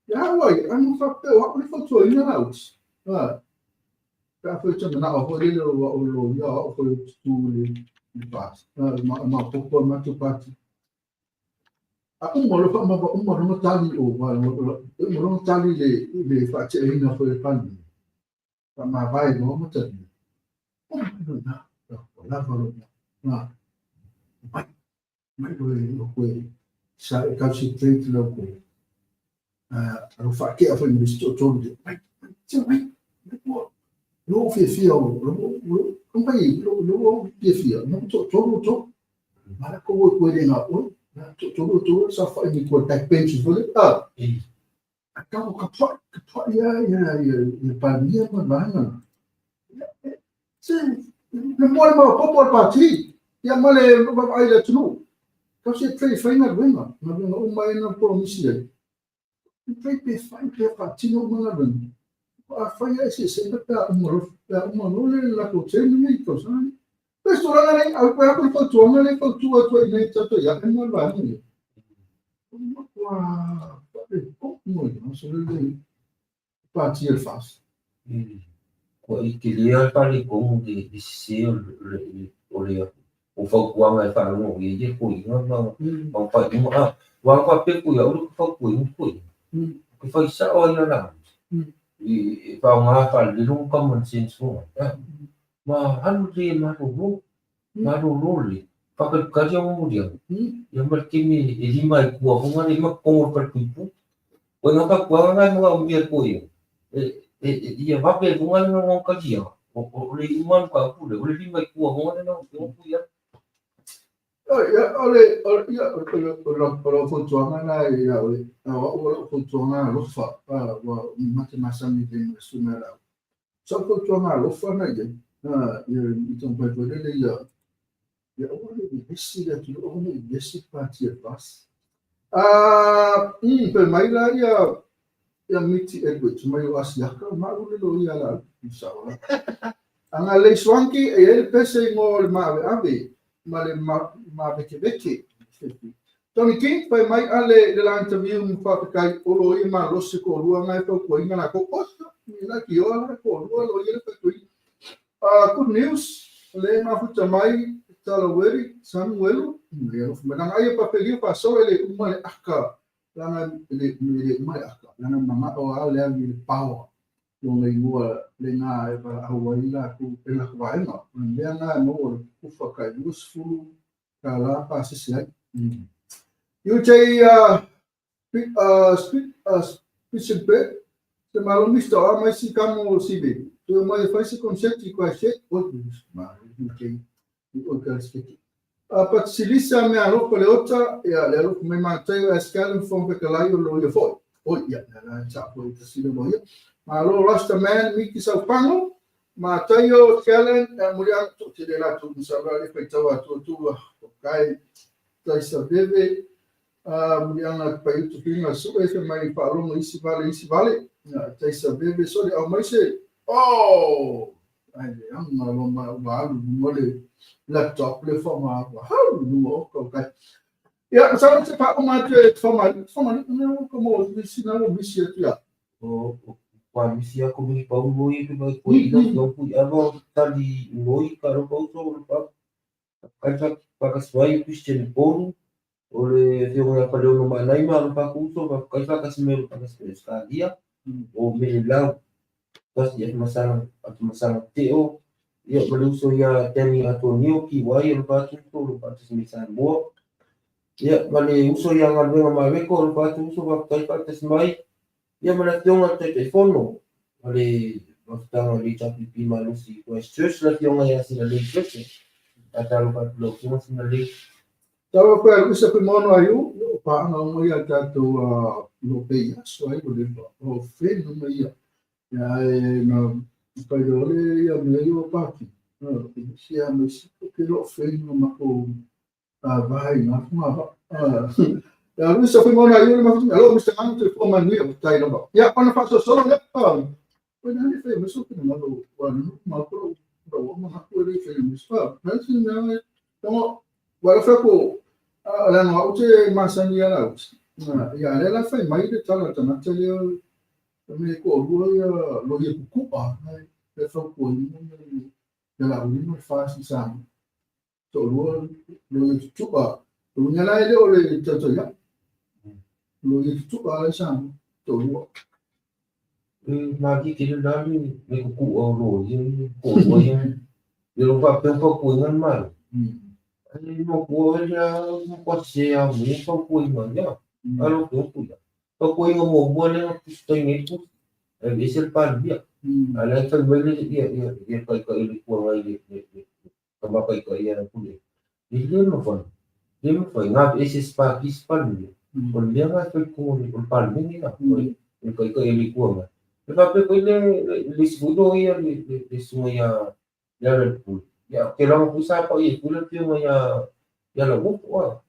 ya wai anu faktor wa le faktor ini lah ka foi chama na o le lo ya o tu le pas ma popo ma tu pati aku mo lo ma tali o ma lo tali le face ina foi pan ma vai no mo tali na mai doi lo que sai calci trade lo que alo whake a whai mwisi tō tōru te, mai, lo fia lo mai, lo fia, no tōru, mara koe renga o, tōru, sa whai ni kua tai pensi vole, a kau ka pua ia pānia ma mahanga. Le moale ma popo pāti, ia male aile tunu, kau se trei whainga ruenga, na runga o mai na promisi ai. Trei pe whain pe pātino mga runga. A whaia se na pēa umaro le lako tēnu nei kau sani. Pēs tō ranga nei, au pēa kau kau nei kau tua i nei tato ia, e mua rāna nei. Wā, moi, so le pāti el fast. Ko i ke lea pare kongu de se o lea o whaukuanga e whanongo i e koe inga ma whai inga wā kwa peku ia uru whauku inga koe ke whai sa o ina rā i whao ngā whare le rongo common sense wonga ma hanu le maro le whakakari o muria ia markeme e lima i kua honga le makongo parkuipu o ngā whakuanga ngai mga umbia koe ia vape bunga na ngong kaji o le iman ka pule o le lima i kua honga na ngong kuia o futuanga na ia o futuanga lofa wa mate masami de sunara so futuanga lofa na ia então vai poder ia o le esse da tu o le esse parti pas per mai la ia miti Edward, mai o asiaka, maru le lo ia la, inshallah. Anga le swanki e ele pese ngo le mawe ave, ma le mawe ke veke. Tony King, pai mai ale le la interview mu whapakai olo i ma losi ko rua ngai tau ko inga na ko osta, ni la ki oa la ko rua lo ia le kui. Good news, le mafuta mai, Talaweri, Samuelu, menang aia papelio pa so ele umale aka. Lana le mai aka lana mama o ale le pau no le ngua le nga e pa Hawaii la ku e la vai no le nga no ku fa useful ka la pa se sai you say speech pe te malo misto a mai si kamo sibe tu mai fai se concetti qua se o ma okay o ka speak But Silisa me alo ko le ota ya le alo me mateo escalon from pe kalaio lo ye foi. O ya na cha po te silo mo ya. Ma lo rasta man mi ki sa pango mateo escalon muria to te la tu sabra le pe tawa tu kai tai sa bebe muria na pa tu pinga su e mai pa lo isi vale tai sa bebe so le au mai se ai am na lo ma mo le laptop le format how no okay ya so se pa uma te format no como visina o vicia ya o kwa misia ko mi pa mo i pe ko i no pu avo tali moi karo ko so pa ka swai christian boru o le fio na pa no ma nai ma pa ku so pa ka smelo pa ska dia o me la pas ya masang teo ia beluso ia teni Antonio ki wai el patu lo patu simisan bo ia vale uso ia ngalwenga maveko lo patu uso va kai pates mai ia mana tionga te telefono vale bastanga li chapi pima lusi questions la tionga ia sina le chete atalo patu lo kimo sina le tawa ko el uso mono ayu pa nga mo ia tato lo peia so ai le o fe no me ia na pai dole ia meio paki se a me se que lo fez numa co vai na fuma ya lu se foi mona eu mas alô Mr. Anto foi mania tá não ya quando faço solo né foi não ele fez mas só que não lo quando mal pro uma coisa fez mas mas não então agora foi com ela não uite masania lá ya ela foi mais de tal na tele me ko lo ia kupa le fo ko ni la uni no fa si sa to lo ia tupa lo nya la ile o le to ya lo ia tupa le sa to lo ma ki ke la ni me ku o lo ye ko ye lo pa pe fo ko ngan mal ai no ko ya ko se a mi fo ko ma ya alo ko ya Pag ko yung umubuan na gusto nito, isip pa dia. Alam sa bali dia kay ko ngai kamakay ko yan po eh. Hindi mo fa nga isis pa kispan ni. Kung dia nga ko pan ni na. Kay ko ko nga. Tapi ko lisbudo ya lisumaya yaran po. Ya kailangan ko sa pa kulang yung maya yalan mo po.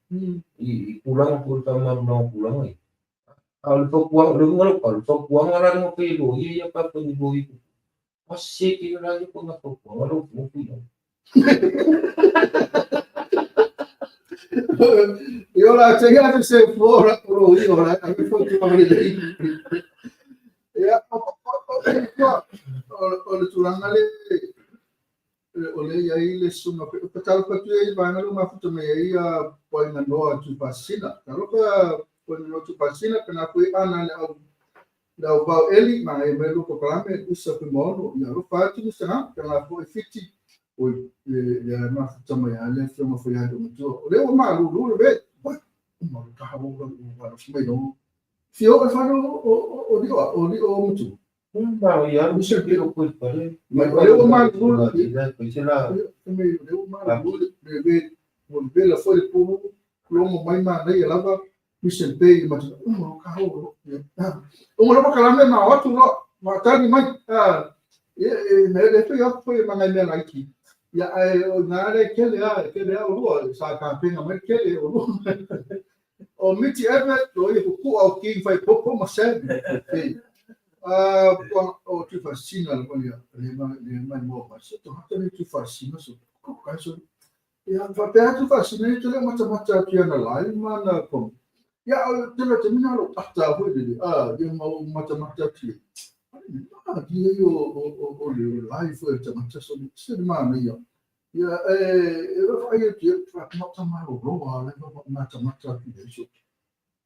Kulang po tama mo kulang eh. Kalau pagkuang alam mo kayo, iya pa po ni Boy. Kasi kailangan ko nga pagkuang alam mo kayo. Io la c'è se fuori io la mi faccio vedere. Ya, o tulangale ole ya ile suma petal patu ya bana lu mafuta me ya poi na no tu pasina. Kalau ka poi no tu pasina kana poi ana la ba eli ma e melu ko klame usa pe mono ya lu fatu ni sana kana poi fiti o ya mafuta me ya le fio foi ya do mutu. Ole o malu lu be ma ka hawo ba me no fio e fano o mutu. Ba ya mi se piro ko pare. Ma ole o malu Sila volver la foi por lomo mai mana ia lava misen pe ma ka ho o mo ka lame ma watu no ma tani mai me le foi manga me la ki ya na le kele o sa ka pinga mai kele o miti evet o ku au ki fai popo ma se o tu fascina le mai mo ma se to hata tu fascina so ko ka so ya fa pe tu fascina tu le mata tu na lai mana ko ya tu le termina lo ata ho de ya mata tu dia yo o le lai fo te mata so se ma me ya fa ya tu fa mata ma ro le mata tu de so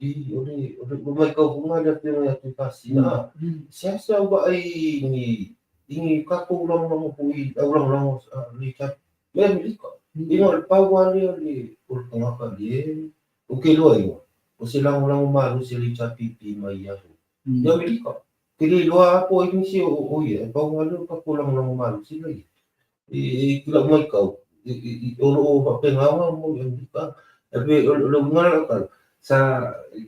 Rumah kau bunga ada yang aplikasi na. Siapa ba ay ini kako ulang pui ulang lihat. Memang iko. Ino pawal ni urang ka dia. Okay lo ayo. O silang ulang malu sila pipi maya. Ya iko. Kili lo apo ini si o ya pawal ka kulang malu sila. Kila mo ikaw. Oro pa pengawa mo yan ka. Tapi lo ngal ka. Sa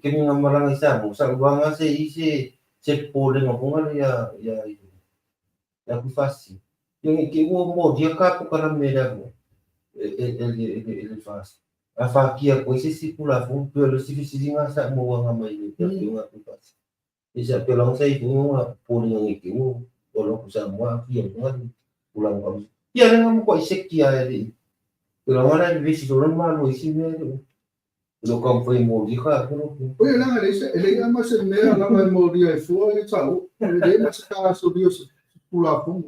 kini nga marang isa mo sa ubanga sa isi pole nga bunga ya kufasi yung ikiwo mo dia ka po karamera mo ele faz a fakia ko isi sipula fo pero si nga sa mo nga may yung nga kufasi isa pelang sa ito nga pole nga ikiwo wala ko sa mo yang nga pulang kami ya nga mo ko isekia pero wala ni bisi doon malo isi mo lo kan foi mordi ka no oye la ele ama se me la mai mordi ai fo e tau ele ma se ka so dio se pula fu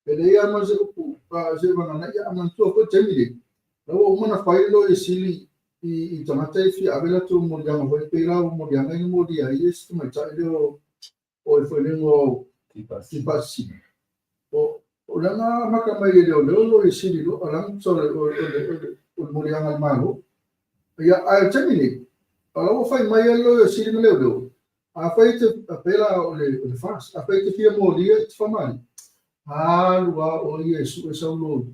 ele ama se ku pa se va na ya ama to ko temile lo mana fai lo e sili i tamata e fi avela tu mordi ama foi pera o mordi ama ni mordi ai este ma ta lo o foi nengo tipasi o la ma ka mai lo e sili lo ala so o mordi ama malo ya a temini ala fai mai lo sili me leo a fai te pela le fas a fai te fia molia te famani lua o Yesu e sa lo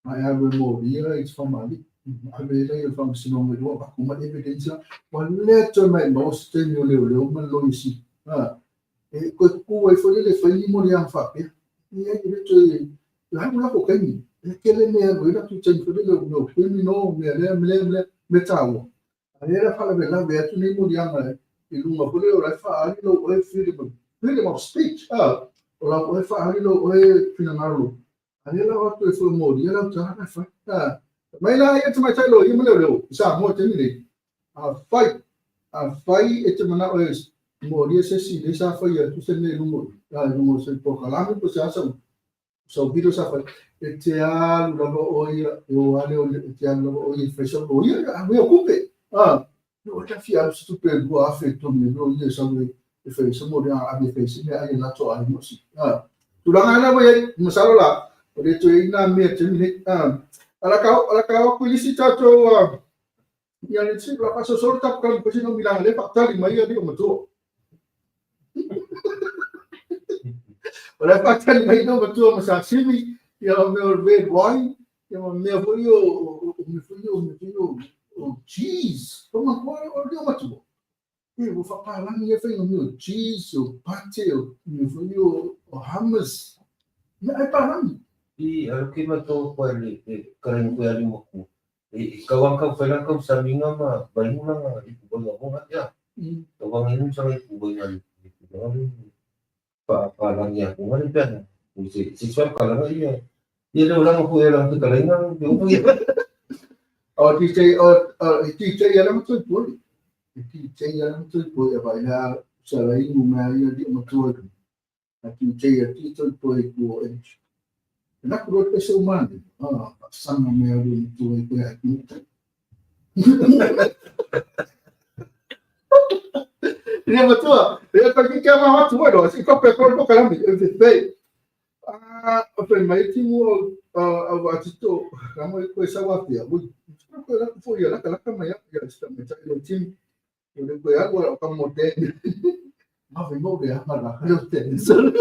ai a molia te famani a vela e fam sino me lo ba kuma evidencia ma leto mai mo ste no leo ma lo isi e ko ku e foi le fai molia fa pe e e to la mo ko kai che le ne guida tu c'è in no quindi no me tavo era fa la bella beato nei modiamo il lungo pure ora fa lo e freedom of speech ora o fa lo e finallo allora fatto il suo modi era già fa ma la io ti metto lo io me lo sa mo te ni a fai e te mana o modi se si de sa fai tu se ne lungo se po calame po sa so video sa fai e te alu lava oia o ale o te alu lava oia fresh o ia a me ocupe no ta fia super do afeto me no ia sa me e fez mo dia a me fez me ai na to ai mo si tu la ngana mo ia masalo la o de to ina me te me ala ka felicita to Ia le tsi la paso solo tap kan pesi no bilang le fakta lima ia dia betul. Ora fakta lima ia betul masa sini ia me red wine, ia me foi o cheese. Como o dia betul. O fakta lang ia foi no cheese, o pate, me foi o hummus. Me ai pa lang. I alo ke mato ko le karen ko ali mo ko. Kawang kau fela kau saminga ma baimula nga ipuga mo ya. Kawang inu sa ipuga nga pa lang ya ko ngani pena. Si swap kala nga iya. Iya le ulang ko era ka kalenga ko ya. DJ yang tu pun, DJ yang tu pun apa ya selain rumah ia dia betul. DJ yang tu pun itu. Nak buat pesuman, sama meru itu ya. Dia betul. Dia pergi ke mana tu ada. Si kau pekor tu kalau betul. Apa mai timu awak itu kamu ikut sawah dia. Kau nak foi ya, nak mai ya sistem macam itu tim. Dia kau ya kau kamu model. Apa mau dia mana kalau tension.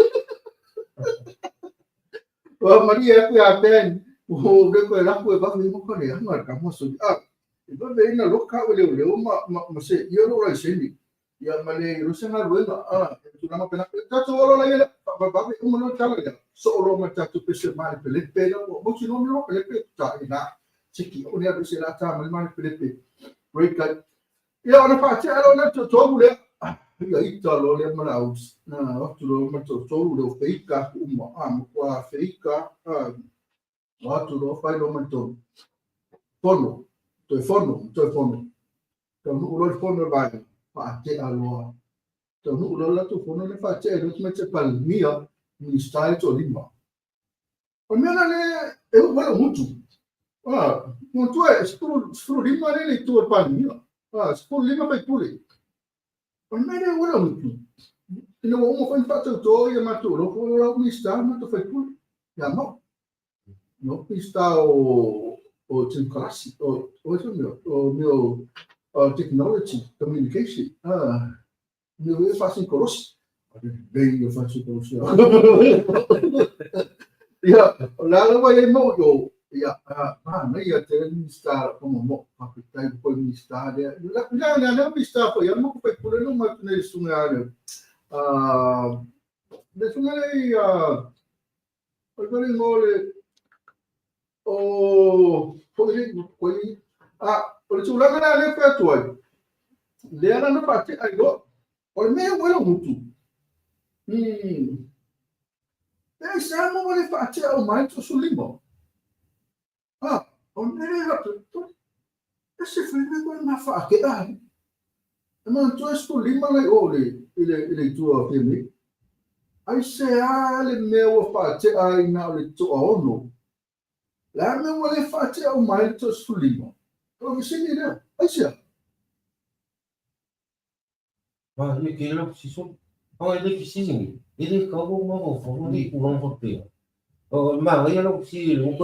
Maria aku aten, dia kau laku apa ni muka dia, mana kamu sudah. Itu dia nak lokal boleh masih ia orang sini. Ya mana Rusia ngaruh itu nama penak. Jatuh orang lagi lah, bapak umur macam mana? Seorang macam tu pesemal Filipe, mungkin orang Filipe tak nak sikit. Orang ada sila macam mana Filipe. Mereka, ya orang pasti orang tu tahu dia. Ya itu loh dia melaus. Nah waktu lo macam tahu dia Afrika umur muka Afrika. Waktu lo fai lo macam fono, tu fono. Kalau urut fono baik, pakai alua. Kalau urut tu fono ni pakai urut macam palmia, ni style tu lima. Palmia ni boleh mutu. Mutu sepuluh lima ni tu palmia. 15 baik pulih. Palmera wala mutu. Ina mo fa fato to ya matu lo ko la mista matu fa pulih. Ya mo. No pista o tim classic o meu technology communication. Meu faço coros. Bem eu faço coros. Ya, la vai mo yo. Ya, na ia ter mista como mo papitai ko mista dia. La mista foi eu não foi por não mas nesse sungai. De sungai agora ngole foi por isso lá na le feito aí. Le ana no pati aí go. Oi me wala muito. Esse ano vale pati o mais sulimo. On era tutto. Esse filme è una faccia. Ma tu sulimo le ore il tuo film. Ai se ale meu pati ai na le tuo ono. La me vuole fare un malto sulimo. Come si dice? Ai se. Ma io che lo si sono. Ele precisa me. Ele acabou uma volta, ele ulang hotel. Ma io lo si lo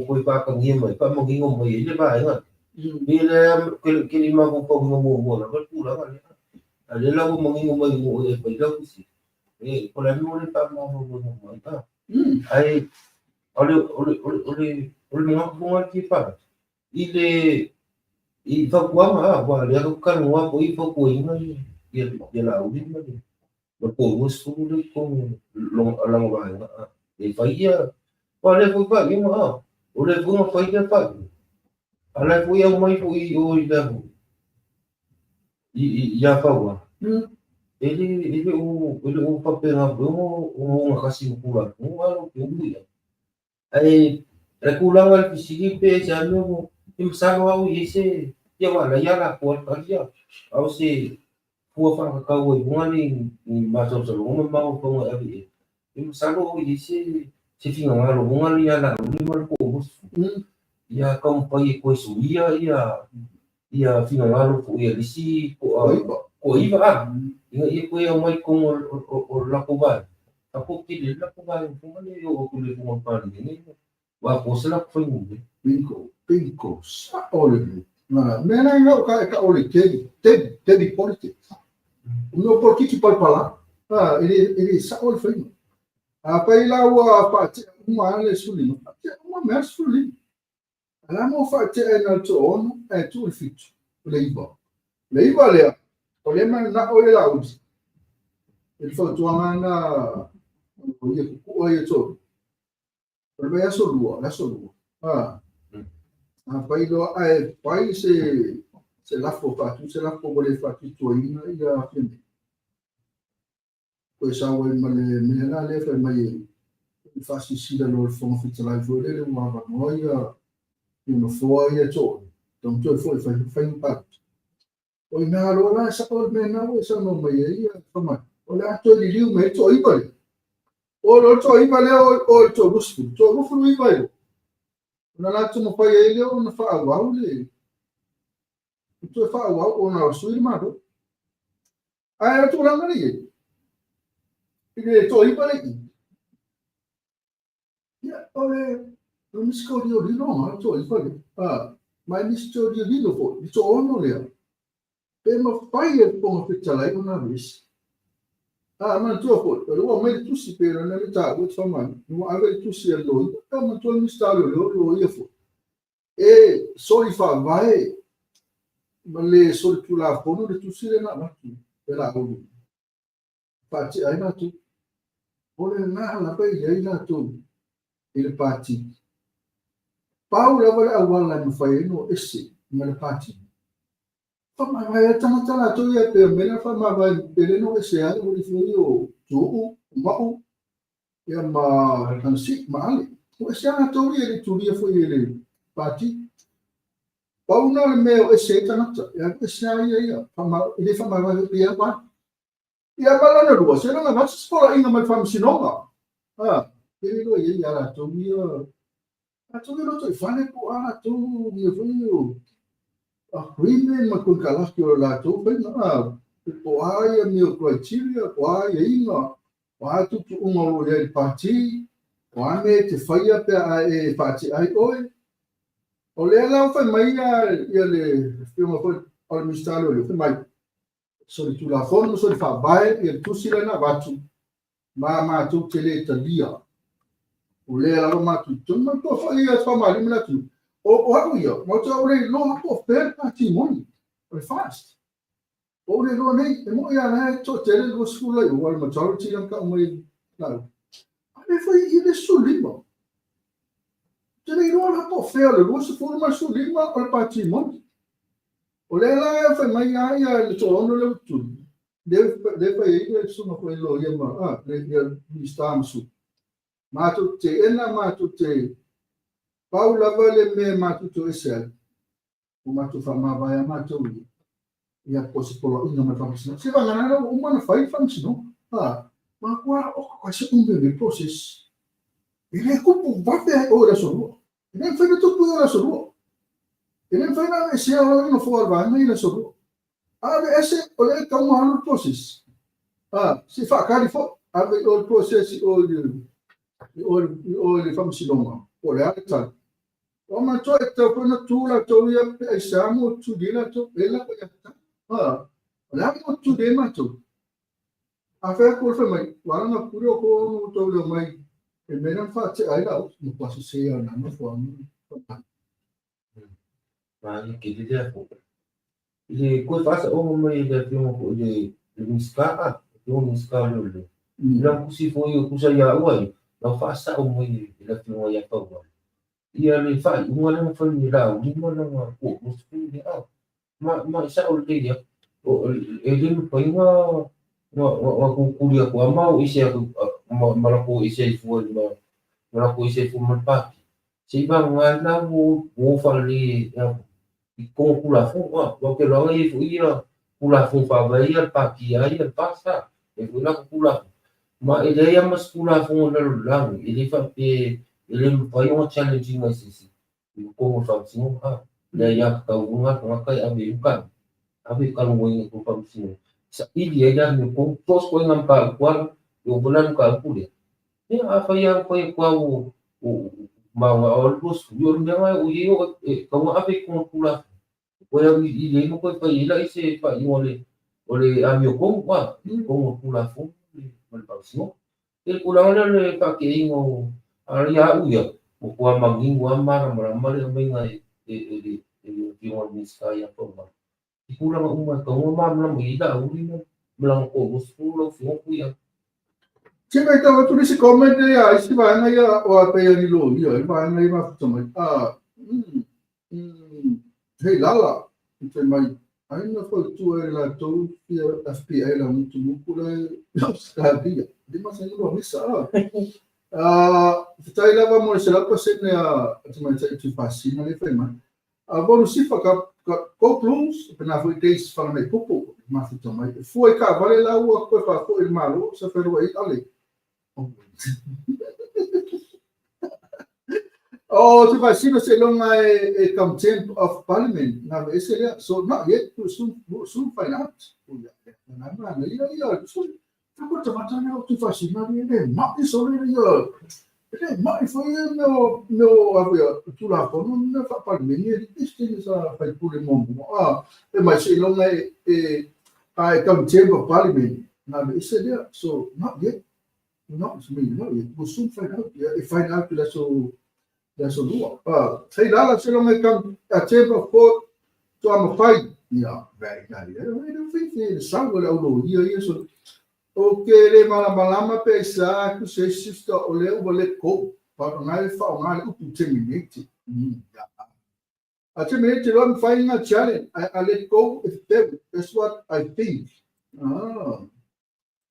poi pa ka ngi mai pa mo ngi ngom mai ele ba nga. Ele que ele ma ko ngom na ba pula ba. Ale la mo ngi ngom mai mo e pa la si. Por la no le pa mo mai ta. Ai ole mo ko ki pa. Ele fa kwa ma ba le ko kan wa ko I fa ko ngai ye la uri ma. Ko mo su le ko long alang ba. E fa ia. Pa le ko pa ni ma. Oleh bunga faida pa. Alai fu yang mai fu o ida. Ya fa wa. Ele o papel na o kasi pula. O alo que o ia. Ai recula al fisipe já no imsalo au esse ya wala ya la por ya. Au se fu fa ka o bunga ni ma so so o ma o ko abi. Imsalo au esse se finga ngalo bunga ni ya la ni mal ko ia kau pai ko su ia finga ngalo ko ia lisi ko iba ia ko ia mai ko o la ko ba ako ki la ko ba ko mane o ko le ko pa ni wa ko se la ko ni Pinko sa ole Mena nga ka ole tedi politics. No por kiki palpala. Ele sa ole foi. Pai lá o parte uma ale sulino. Uma mais sulino. Lá mo fate na to tu il fit. Leiba le. Ole na ole la uzi. Ele foi tuanga oye to. Ole ya solua. Pai lo pai se la fatu se la vole fatu toina ia fine. Pois a oi male mena le fa mai fasi sida lo fon fitala vole le ma noia no foi to. Então tu foi impact. Oi na lo la sa ol mena o sa no mai ia fama. Ola to di liu me to ibale. O lo to ibale o to rufu ibale. Na tu mo pai ele o na fa au le. Tu fa au o na sui ma. Ai tu la ngani. Ele to ibale. Ya ole no mi scorio di no, to ibale. Ma mi scorio di no fo, di to ono le. Pe ma pai e po fitala una vis. Ma tu fo, lo mai tu si per na metà, o insomma, no ave tu si allo. Ma tu mi sta lo io fo. E soli fa vai ma le soli più la fono de tu si le na tu per la o. Pati ai na tu. Ole na la pai ai na tu. Il pati. Paula vale awala no fai no esse, ma le pati. Fama vai tana to ia pe mena fama vai pele no esse ai o di o tu mau ia ma kan si ma ale. O esse ana to ia di tu ia foi ele pati. Paula le meo esse tana ia esse ia fama ele fama vai ia pa. Ia bala no do se não vai escola ainda mais fama sinoma. Ele lo ia la to ia. A tu no to fane ko ana tu ia foi o Quindi ma con calacchio la tu po ai mio criteria po ai ina po tu uno del parti po me te fai pe ai parti ai oi o le la fa mai ia le prima poi al mistero le fa mai so tu la forma so fa bai e tu si la batu ma tu te le talia o le la ma tu ma tu fa mai la tu o ia, mo to ole lo to per patrimoni, o fast. Ole lo nei, e mo ia na to tele lo scuola io, al majority anche mai no. Ale foi ile sulimo. Tele lo la to fer lo se forma sulimo al patrimoni. Ole la fa mai ia le to ono le tu. Deve ile sono quello ia ma mi sta su. Ma tu te ena ma tu te Paula vale me matuto esel. O matu fa ma vai matu. Ia posipolo ina ma famsino. Se va ganare uma fai famsino. Ma qua o se un bel process. Ele cupo va pe ora solo. Ele fai tutto ora solo. Ele fai na se ora no for va na ina solo. Ave esse ole ka un anno process. Si fa cari fo ave o process o famsino. Ole alta. O ma to e to na tu la to ia pe samo tu di la to bella ko ya. La mo tu de ma tu. A fe ko fe mai, wa na puro ko no to le mai. E mena fa te ai la no paso se ya na no fo ani. Ma che di tempo. Le ko fa o mo mai da primo ko le miska lo. Non così foi cosa ya uai. Non fa sa o mai la primo ya pa uai. Ia le fai una non fa ni la di mo na ko mo spi a ma sa o le dia o e le pa ina wa ku kulia ko ma o ise ma la ko ise fu ma la ko ise fu ma pa se ba nga na mo fa le i ko ku la fu wa ke lo ngai fu ira ku la fu fa ba ia pa ki ia pa sa e ku la ku la ma e le ia mas ku la fu na lo lang e le fa pe ele foi challenging mais esse como facinho le ya ka unga ka ave ukan ave kan woi ko facinho sa ili ya ni ko tos ko ngam pa kwal yo bulan ka kulia ni afa ya ko o ma wa olbus yo ni ma o yo ko ave ko kula Well, i mo ko pa ila ise pa ole amio kong wa kong pula fu mal pa simo el pula le pa ke ingo aria uya mo ko manging wa mara mara mai ngai mo miska ya po ma ikula ma uma ko ma ma mo ida uli mo melang ko musulo fu ku ya Siyempre, ito, ito si comment na ya, isi ba na ya, o pa ya ni lo, ya, iba na ya, hey, lala, ito may, ay na po, ito ay la, ito, FPI lang, ito mo pula, sabi, di masaya lo, misa, ito ay lava mo, sila pa sin na, ito may ito pasi na ito, bom, se for concluos, na foi case para me pupu, mas também foi cá, vale lá o que foi foi malo, se foi aí ali. Oh, se vai ser se não é contempt of parliament, na vez ele so not yet to soon finance. Na na ia so agora tá matando tu faz na ele não isso ele ele mas foi meu avô tu lá por não faz parliament ele disse ça faz por le monde. Mas se não é contempt of parliament, na vez ele so not yet. Não, isso mesmo, não, eu sou final que dessa lua. Sei lá, se não me cam a tempo for to am fight, very good. Eu não fiz ele sangue lá o dia isso. O que ele malama pensar que se está olhando o leco para não ele falar o que tem limite. A tempo não faz uma challenge. A leco is what I think.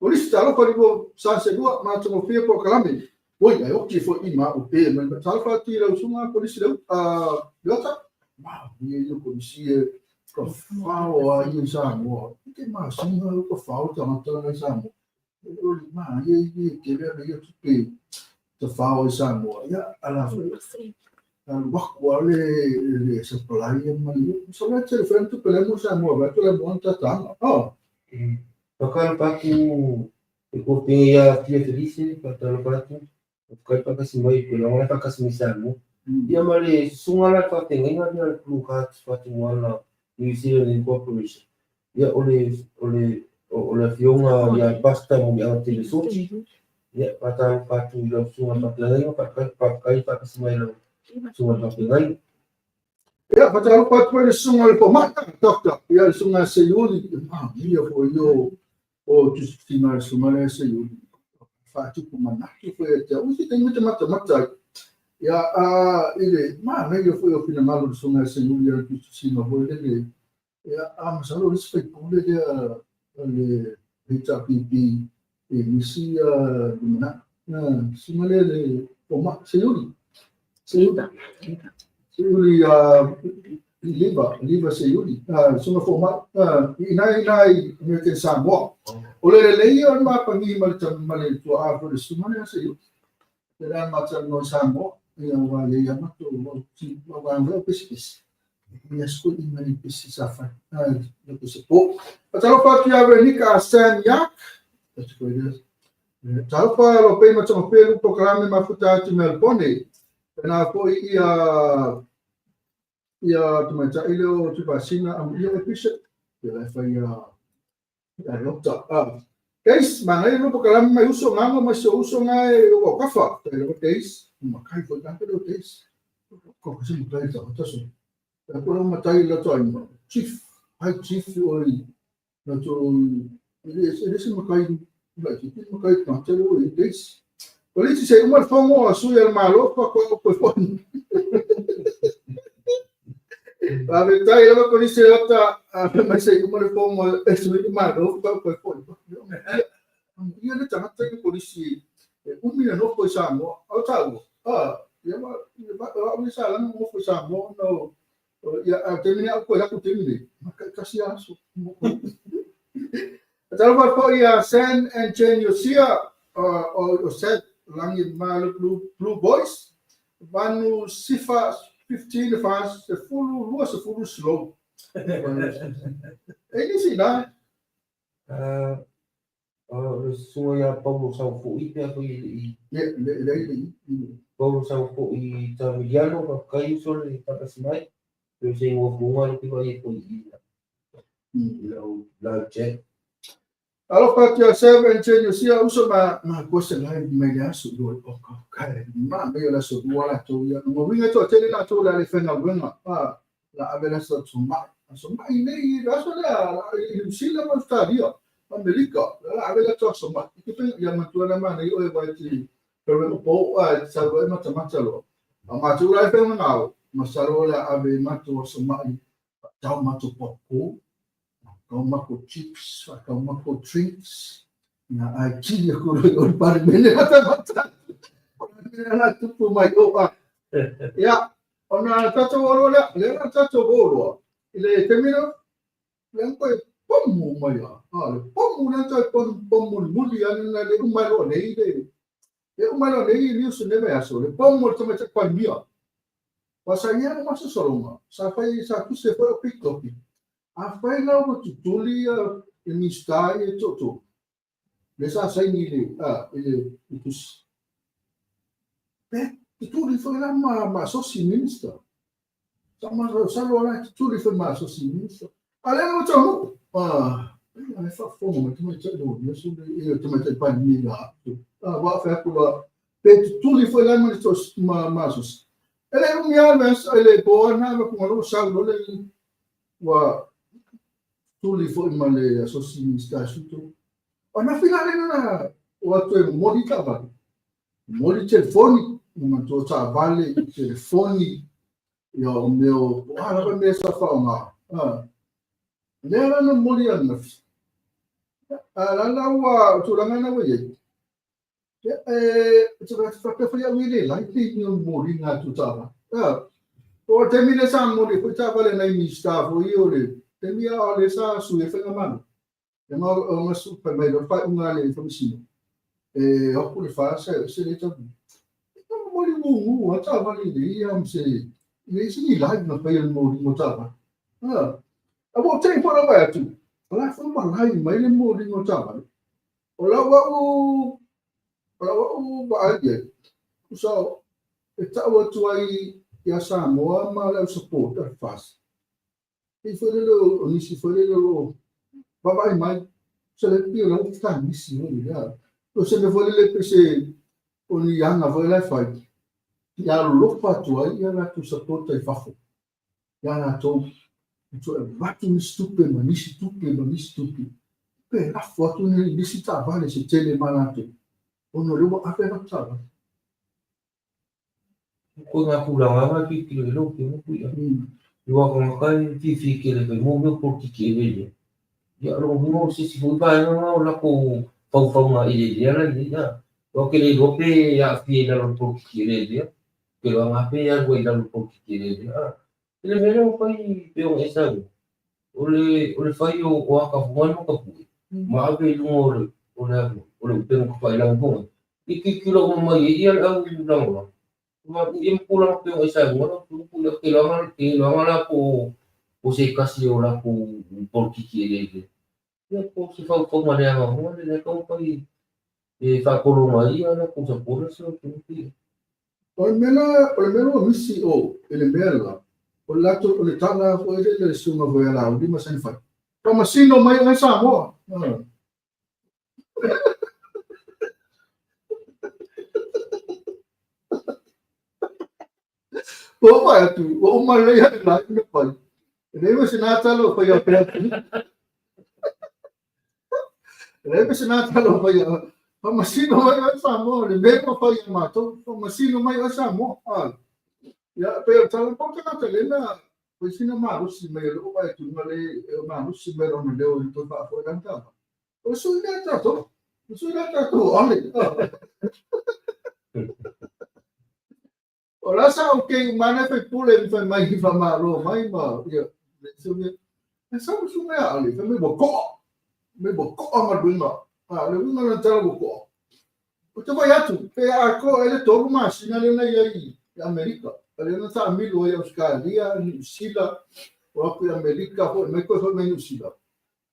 Por isso, tal quando você dua, mas como foi por calame, oi, eu que foi ima o pé, mas tal quando tira o suma por isso eu tá, eu conhecia que falo aí já mo, que mais suma que falo tá então já mo, eu mas que ele eu que falo já mo, ya ala foi wale se playa mas só vai ter frente pelo mo já mo, vai pelo mo tá Pakal paku ko pinga tia felice patalo patu kai pakasimai pela wala pakasimisamo dia male sungala pa tenga dia plukat patu wala New Zealand Incorporation dia ole fionga ya basta mo ya telesochi dia patalo patu dia sunga patlanga pakai pakasimai lo sunga patlanga ya patalo patu ele sunga po mata doctor ya sunga seyuli dia foi eu o tu estima sumare se eu faço como na que foi até o que tem muito mata ya ele mas eu fui ao final malo do sumare se eu ia tu estima foi ele ya mas algo isso foi como ele HPP e misia na sumare ele como se eu Liva se yuli suma forma inai American Samoa ole le on ma pangi mal tu afro suma ne se yuli era macam no Samoa yang wale yang tu si orang pes ya school in pes safa no se po patalo pa tu ave ni ka san yak talo pa lo pe macam pe programa mafuta tu Melbourne na ko ia tu macam ilo tu pasina am ia episode ia fai nota guys mana ilo pokalam mai uso ngama mas uso ngai o kafa telo guys makai foi tanto do guys ko se mutai ta taso ko no matai la to ai chief oi na to ele se makai la chief makai ta telo guys polisi se uma fomo asu el malo ko a verdade ela vai conhecer outra mas aí como ele foi isso malo foi ele também tem polícia milhão não foi samo algo eu sala não foi samo não ya terminar com ela com terminar kasi aso então vai foi a San Antonio Sia o set langi malo blue boys vanu sifa 15 faz se full slow ele sim lá Suya Paulo Sao Fui pe ako i Paulo Sao Fui Tamiliano pa kayo sol i Pakasimay Pero sem o bunga que vai ir la check. Alo patia 7 tenyo siya uso ma question lai media su do ko kai ma me la so wala to ya mo winga to tele la to la le fenga wenga la avela so tsuma ini la so la sila ma stadio Amerika la avela to tsuma ikipe ya matula ma nei o ba ti pero po sa go ma tsama lo ma tu la fenga ngao ma sarola ave ma to tsuma tau ma to poku kau makan chips, kau makan drinks, na aji aku orang baru beli mata-mata. Orang nak tupu mai doa. Ya, orang tato bolo lah, orang tato bolo. Ile termino, yang kau pomu mai lah. Pomu nanti pomu muli yang na le umai lo nei de. Le umai lo nei ni usu nebe aso. Le pomu tu macam kau mia. Pasanya masuk sorong. Sampai satu sefer pick-up. Afai la o tutuli ni stai toto. Le sa sai ni le ele itus. Tutuli foi la ma soci minister. Sama salo la tutuli foi ma soci minister. Ale no to ale fa fomo tu me tado, ne su de tu me tado pa ni la. Wa fa pula pe tutuli foi la ma soci. Ele mi almes ele bo na ko lo salo le wa tuli foi male associista suto ona finale na watu e modi kava modi telefoni uma to vale telefoni yo meu ala ba mesa fa nga lera no modi ana ala wa tu la na we tu va fa pe fa wile la ti no modi na tu tava o termine sa modi ko ta vale na mi sta vo io le Temia ole sa su e fenga mano. E ma su per me lo fai una le famiglie. Ho pure fa se le tabu. Non mo li mu a ta va li di am se. Le si live na fai il mo ta va. A vo tempo la va tu. La fa ma live ma le mo ta va. Ola wa ba ye. So e ta wa tu ai ya sa mo ma la support a fast. E foi lo onisi foi lo baba mai se le pio la ufta nisi no ya o se le foi le pese oni yanga foi la fai ya lo pa tu ai ya la tu support e fafo ya na to tu va tu stupe ma nisi stupe pe la foto ni visita vale se tele malato ono lo a per ta Ko nga kulang ama ki lo ki mo ku ya. Iwa ko makai fi ke le mo mo por ki ke le. Ya lo mo si fu ba no la ko fa nga ile ya la ya. O ke le rope ya fi na lo por ki le ya. Ke lo nga pe ya go ila lo por ki le ya. Ele me lo fai pe o esa. Ole fai o aka fu no ka pu. Ma be lo ole pe ko fai la ko. Iki kilo mo mai ya la la. Ma im pulang pe o isa mo no pulang kailangan la po se kasi o la po por kikire ya po si fa manera mo le ko pa fa kolonga ia na po sa por so que Almeno misi ele bella o lato o le tala o ele suma voela o di ma sen fa ma sino mai na sa mo o vai tu o male ya la no pa deve se nata lo fa ya pre deve se nata lo fa ya ma sino mai sa mo le me pa fa ya ma to ma sino mai sa mo ya pe tala po que na tele na pues sino ma rusi me lo vai tu male ma rusi me no le o to fa fo canta o su ina to ole Ora sa o ke mana fe pule fe mai fa maro mai ma ya so me sa su me ali fe me boko ma dunga le dunga na tala boko o te vai atu pe a ko ele to ma sina le na ye Amerika ele na sa mi lo ya Australia New Zealand o pe Amerika ko me ko me New Zealand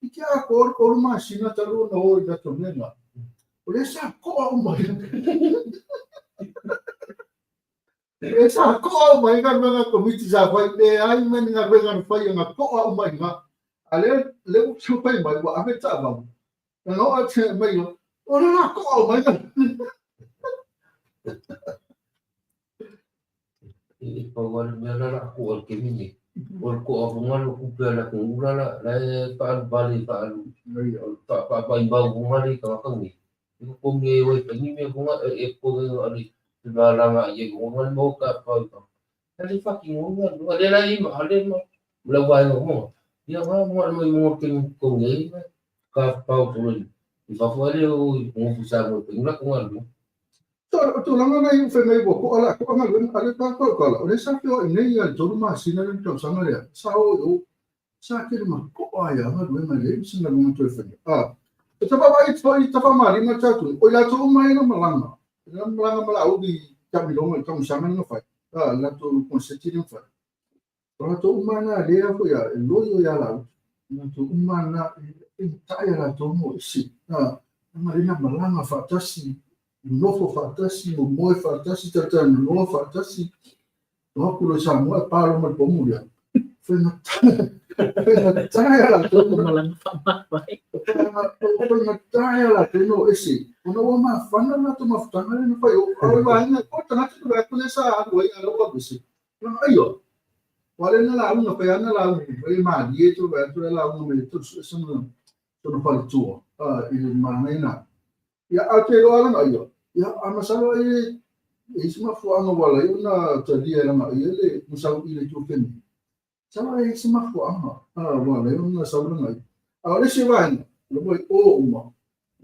e que a ko ma sina talo no da to me na o le sa ko o ma Sa ko au mai kan mga komiti sa fai de ai men nga bengan fai nga ko au mai nga. Ale le su fai mai wa ame ta ba. Nga o che mai yo. Ora na ko au mai kan. Ipawal mela ko al kemini. Wal ko abungal ko pela ko ulala la pa bali pa pa imbau bumali ka kami. Ko kumye we pengi me bunga ko ali balanga ye bunga mo ka pa. Ali fucking bunga ale la ima ale mo la wa mo. Ya nga mo ko ngai ka pa to. Ifa fale o mo fusa mo pengi la ko ngalu. To langa na yung fengai bo ko ala ko nga len ale ta ko ala. Ole sa ko nei ya joru ma sinarin to sanga ya. Sa o yo sa ke ma ko aya nga do ma le sina mo to fengai. Ito pa ba ito pa mali na chatu. O la to mai na malanga. Na malanga mala o di kami lo mo sanga nga fa. La to konsetin fa. La to umana le ko ya lo yo ya la. La to umana ta ya la to mo si. Marina malanga fa tasi. Nofo fatasi, o moe fatasi, tata no fatasi. No kulo sa mo paro mo pomu ya. Fena taya la to Malang fama baik. fena taya la to no esi. Ono ma fana na to mafutanga na pa yo. Au ba na ko tana to ba ko sa ko ya lo ba bisi. No ayo. Wale na la una pa na la un ma die to ba to la un me to so no pa tu. Il ma na. Ya ate lo ala ayo. Ya amasalo isma fuanga wala yuna tadia lama yele musau ile tuken sama isma fuanga wala yuna sabra ngai awale siwan lo boy o uma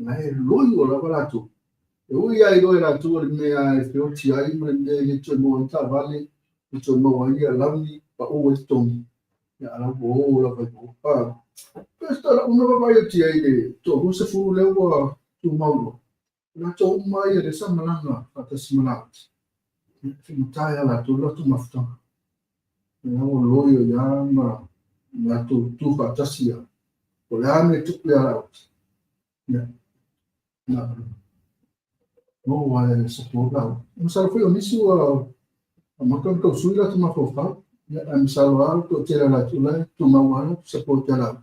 ngai loyo la wala tu eu ia ilo era tu me a fio ti ai me ne tu mo ta vale tu mo wa ia lami pa o eston ya ala bo la pa esta la una va ia ti ai de to se fu le wa tu mau la to mai de sa malanga ata simalat finitaya la to la tu mafta na o loyo ya na tu fantasia o la me tu ya ya na no wa se to la no sa foi onisi wa makan to suila tu mafofa ya am salwa to tira la tu mawala se po tela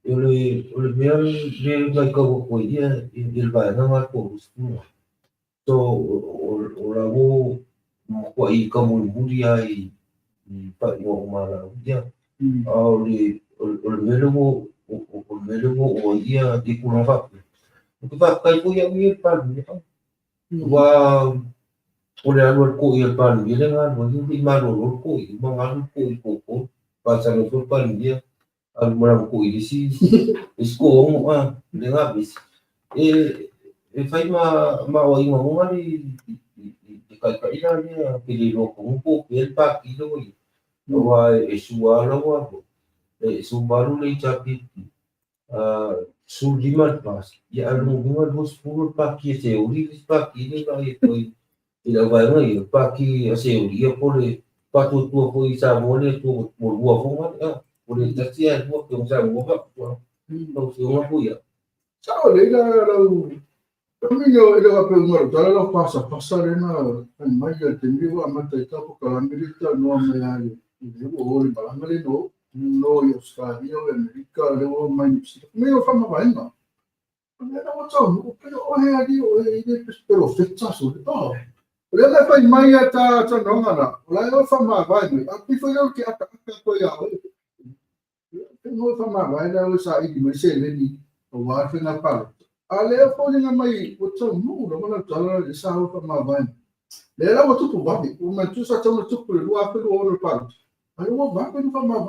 Eu le veo le vai ko dia il vai na mar ko so o la wo ko I ka mo buria I pa yo mala dia o le melo o ia di ku no va ko va kai ko ya mi pa wa o le alo ko ia pa ni le nga mo ni ma ro ko I mo nga ko pa sa no pa ni dia al mora ko I si isko mo le nga bis fai ma o inga mo ngali kai ina ni pili ro ko el pa kilo I wa esua la wa su baru le chapi su lima pas ya alu mo dos puro pa ki se uri pa ki ni la ila va ngai pa ki se uri po le pa tu ko isa mo le tu mo wa fo ma po le tasia mo ko sa mo ba to se mo pu ya sao le la Caminho ele vai perguntar, ela passa passarena mai ya tembi wa mata ita ko kalamilita no me ai eu olho balangali no yo ska yo America le o mai me o fama vai no era o tau pero o he ali o ele pero fetcha so to le la fai mai ata no ngana la o fama vai no a pi foi o que ata ko ya no fama vai na o sa I me se le ni o wa fe na pa ale o nga mai o tau no na tala de sa o fama vai le la o tupu vai o ma tu sa tau tupu le lua pe o no pa ai o va pe no fama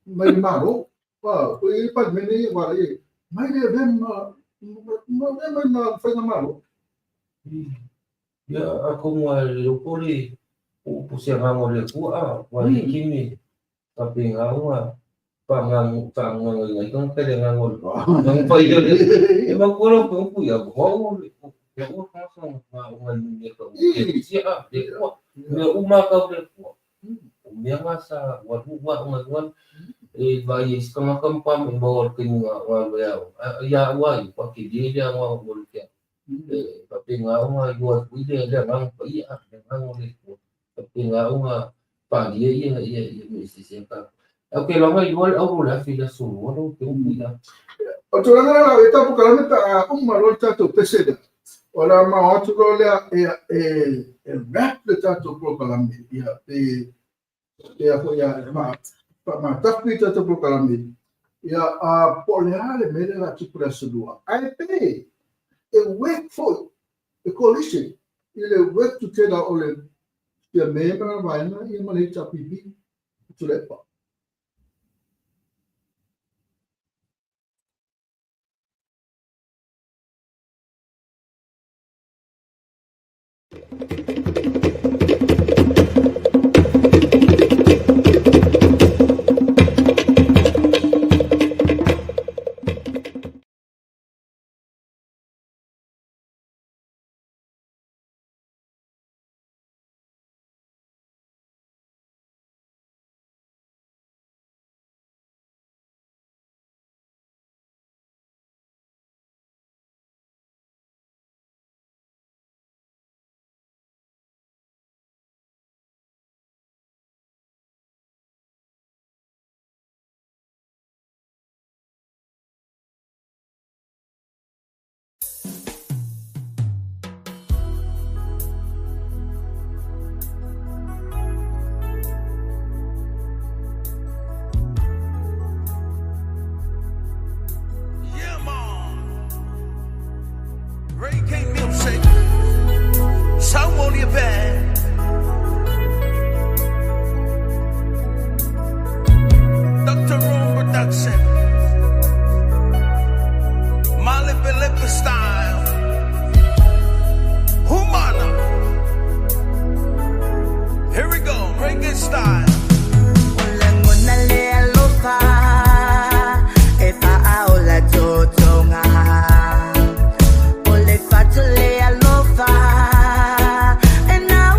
mai maro pa o I pa mene wa le mai le vem ma fa na maro ya ako mo le po le o se rango le ku wa kimi tapi nga pangang ngai kong pele ngangol nang pa yo e magkulo ko po ya ho ya o ka sa ngan ni ko si de ko me umaka le ko me nga sa wa ngan ba yes ka makampam e bawal kin nga wa ya wa pa ki dia nga wa bol kya Papinga nga yuat puide le ngang pai a le ngang le papinga nga pa ye misi ka okay lo nga yual au la fila su lo ke umida O tō ranga rā, e tapu karamita a umaro tātou peseda. O rā mā atu ro lea e rap le tātou prokalami. Ia, e a hoi a mā tapu i tātou prokalami. Ia, a polea le mele rā tupura sadua. Ai pe, e work for the coalition. Ia le work together o le ia membra vaina ia malei tapipi. Tu lepa. Yeah, man. Ray K Music. Sound on your bed. Dr. Room Production. Molly Philippa Style. Humana. Here we go. Reggae style. And now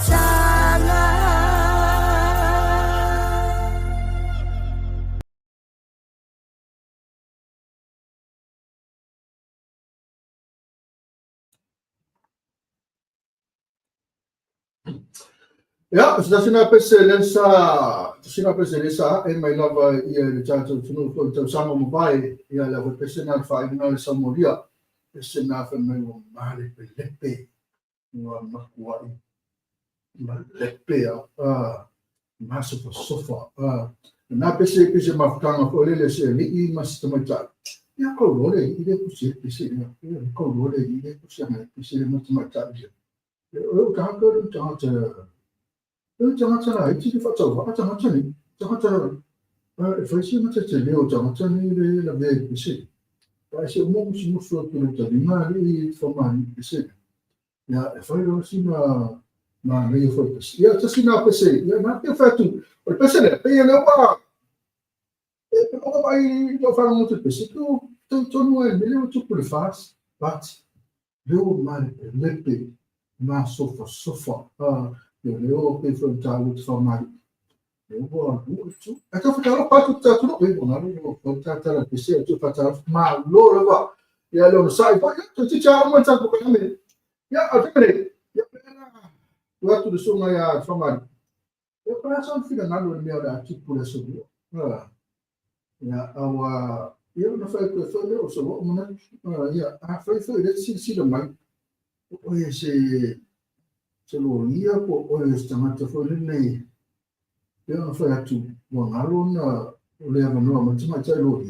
tanga. Ja, so sina peselesa e mai lava ia le tatou tunu ko tau sama mo vai ia la ko pesena fa ina le samoria pesena fa mai o male pelepe no makuai malepe ma sofa na pese mafutanga ko le se ni mas tamata ia ko lore i le kusi pese ia ko lore i le kusi mai pese mas tamata o ka ko ta 장하잖아. 이치리 facciamo, 장하잖니. 장하잖아. facciamo te leo 장하잖니 le vedi sì. Se un si muso tutto di mali formali sì. Ya fai lo sina ma io fai sì. Ya sina pese. Ya ma che fai tu? Il pese le pei le va. E però vai lo fare molto pese. Tu non è meglio tu per fas. But leo male le pei. Ma sofa. Eu penso que algo de forma eu vou então ficar para tu não bem bom não vou tratar a pessoa tu fazer mal logo vai e aí não sai vai tu te chama mas tá com ele já até ele já o ato de soma já forma eu penso que fica nada no meu da tipo por isso já eu não foi que foi eu sou uma já foi esse se mais esse ia ko o e stamata fo nei eu não foi atu ngalo na o le no ma tuma tsa lo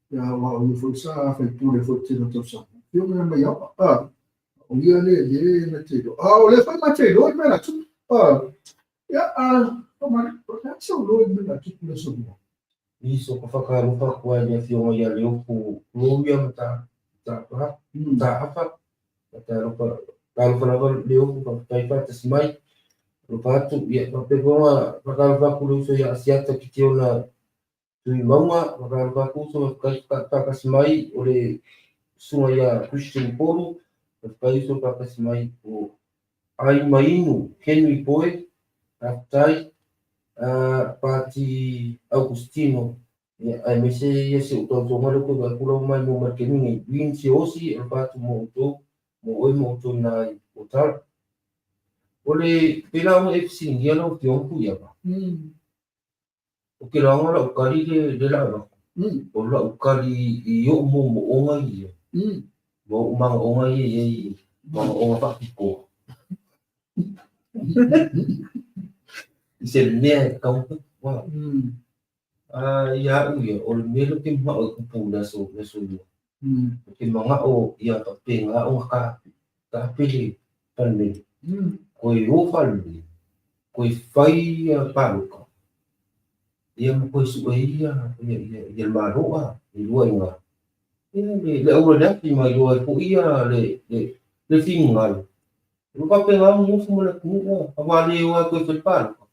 ya wa o foi sa foi pure foi tino to sa eu me mai o ia le na te o le foi ma te lo me na tu ya o ma o ta so lo me na tu le so Isso ko whakarupa kua ia whionga ia leo ku loia ta apa ta rupa kalau leo ku paipa te smai rupa atu ia papegonga whakarupa ku leo so ia asiata ki te ona tui maunga whakarupa ku so whaka smai o le sunga ia Christian Poro whakaiso whaka smai o ai mainu Henry Poe Aftai Pati Augustino ai mese ia se uto ngalo ko ga kula mai mo marketing win si osi e patu mo to na utar ole pela mo FC ngia no pion ku ya ba o ke la ngala ukali de la ba o la ukali yo mo onga ia mo ma onga ia ma onga pa ko se me ka wa ya o le melo ke ma o ku na so ke mga o ia ta penga o ka pili panne ko i ofal ko i fai paluka ia mo ko su ia maroa i luenga le o le pi mai o ko ia le fingal o pa penga mo mo le ku avale o ko i paluka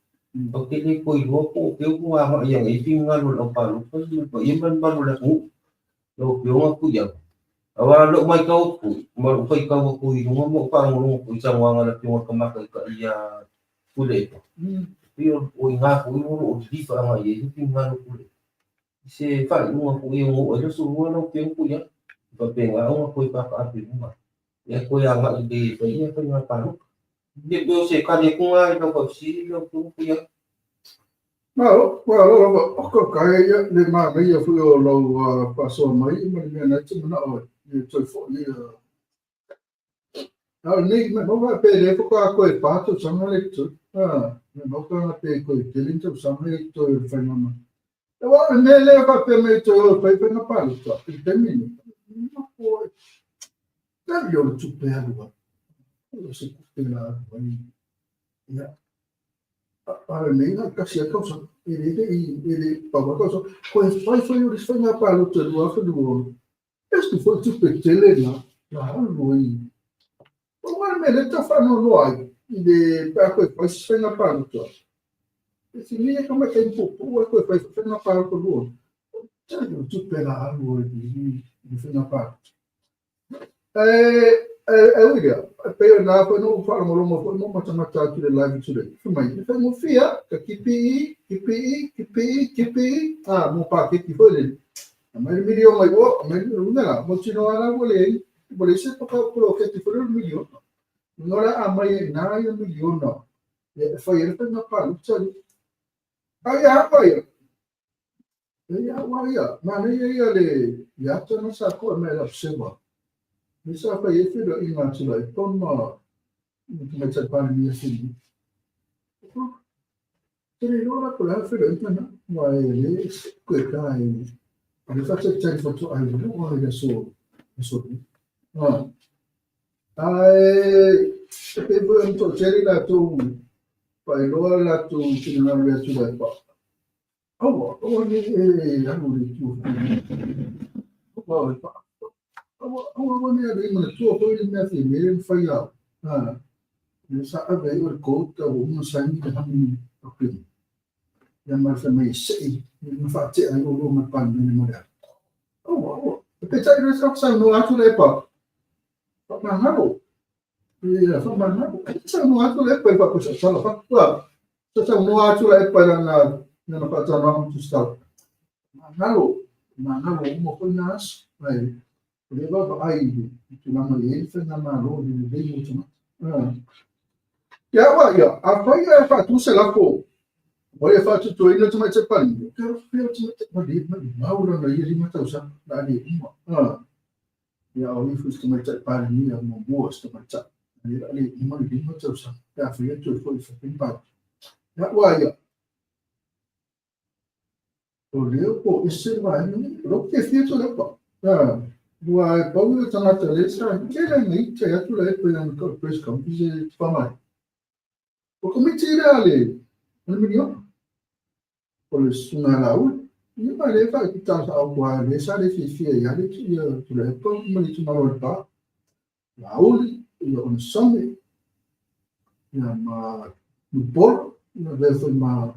porque le ko i lopo ke o ama ia i fingal o paluka ko i man ba le ku lo piona ku ia awa lo mai kau ku ma fai kau ku i mo pa ngo ku sa wanga la piona ka maka ka ia kule pio o nga ku o di fa nga ye ti nga ku se fa ngo ku i ngo o so ngo pio ku ia pa penga ngo ku pa ka pi ma ya ku ya nga de pa ia pa nga pa de do se ka de ku nga no ko si lo ku ia Well, okay, le ma me ia fu lo paso mai me na tu na o you to for you nei me no va pe le ko ko e pato sanga le tu me no ka pe ko te lin tu sanga le tu e fa mama e wa ne le va pe me tu pe pe na pa lu tu e te mi no ko ta yo tu pe algo lo se te la ya nei na ka sia ka so ele pa ko so ko e foi o risco na pa lu tu lo fa du Questo foi tu pe tele na lui normalmente tá falando noi de para que faz foi na parte esse linha como é que é pouco que faz foi na parte do outro já tu pela algo de foi na parte William, pero na foi no fala mo foi mo mata tu de live today. Foi foi mo fia, que kipi, mo pa que foi ele. Mas milhão mais mas não lá, mo tino ala boleh se pa pelo que foi um milhão. Não era a mai na ia milhão não. Foi ele foi na pa, sabe? Aí apa ya? Ya waya, mana ya le, ya tu não sabe como é a pessoa. Bisa fa ye filo inga tula ton ma mecha pan ni sini. Tiri lora pula filo intana wa le kwe kai. Ani fa che foto ai no wa ya so. Ai pe bo to cheri la tu pa lora la tu china na ya tula pa. Oh ni ya no ri tu. Oh pa. أول ما يبي من التوه هو اللي في ميل فيا يسعى بيقول الكود أو مسامي كهم أقيم لما فما يسعي المفاتيح يقولوا ما كان من المدار بتاعي رأس أقسم نوعات ليبا فما هو فما هو أقسم نوعات ليبا فكوش أصلا فكوا أقسم نوعات ليبا لأن فترة ما تستوى ما هو ما كل الناس leva ai tu na mulher foi na maro de bem muito ya apa ya fa tu se la ko olha fa tu ina tu mais separi quero ver tu mas mauro na ele mata usa ali ya oli fus tu mais separi ni a mo boas tu mais ali uma de mata usa ya foi tu foi pimpa ya ya olha pô isso vai não que feito lá Why, Paul tanga telesa, kera ni te atu le pe na ko press conference pa mai. O committee ale, minyo. Pole suna lau, ni ma le fa ki ta sa kwa le sa le fi ya le ki tu le pa mali tu ma pa. Lau yo on some ya ma bor na le fa ma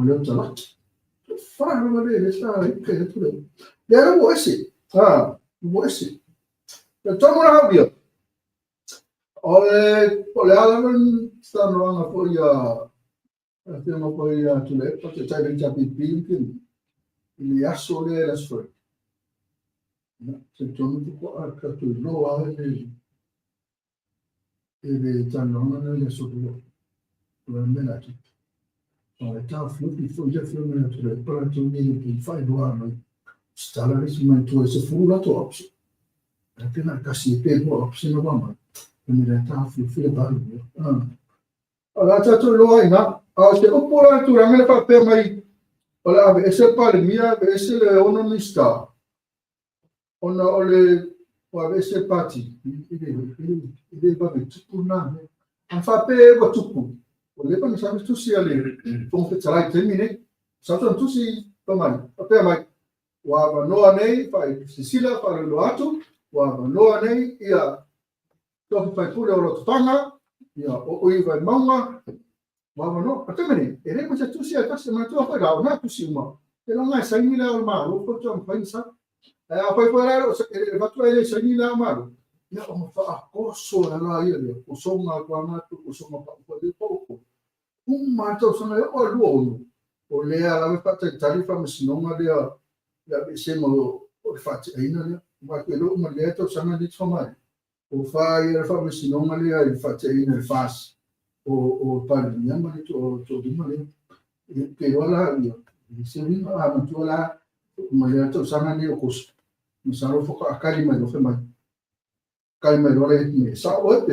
le tala. Fa le sa ke tu le. Ya wo si. Voici. Torno a Habia. Ole alaman stanno anga poi abbiamo poi tule perché c'è già più il asso le la storia. Se torno tutto a tu lo ha e stanno anga le sotto lo menati. Ole ta flutti fu già filmano tule per tu mi fai due stala risma tu se fura to opsi appena kasi pe mo opsi no mama mi reta file balu ala ta to lo ina se opora tu ramele fa pe mai ola ese pale mia ese le onomista ona ole wa ese party ide ba tu na an fa pe go tupu ole pa sa tu si ale fon fe tsala termine sa tu si pa mai wa noa nei fai sisila para lo atu wa noa nei ia to fai pule o lo tanga ia o i vai manga wa no atemene ere mo tu si ata se ma tu fa ga na tu si uma e lo mai sai ni la o ma lo ko tu fai sa a poi fora o e va tu ele sai ni la ma ia o fa coso la ia o so ma kwa ma tu o so ma pa de pouco ma to so na o lo o le ala me fa tarifa me sinoma de ya se mo o fatti ainda ma quello ma le to sana di tsomai o fai fa me si non ali ai fatti ainda fas o parliamo ma to di male che wala io se vi ma tu la ma le to sana ni o cos mi sarò foco a calima lo fe mai calima lo le mi sa o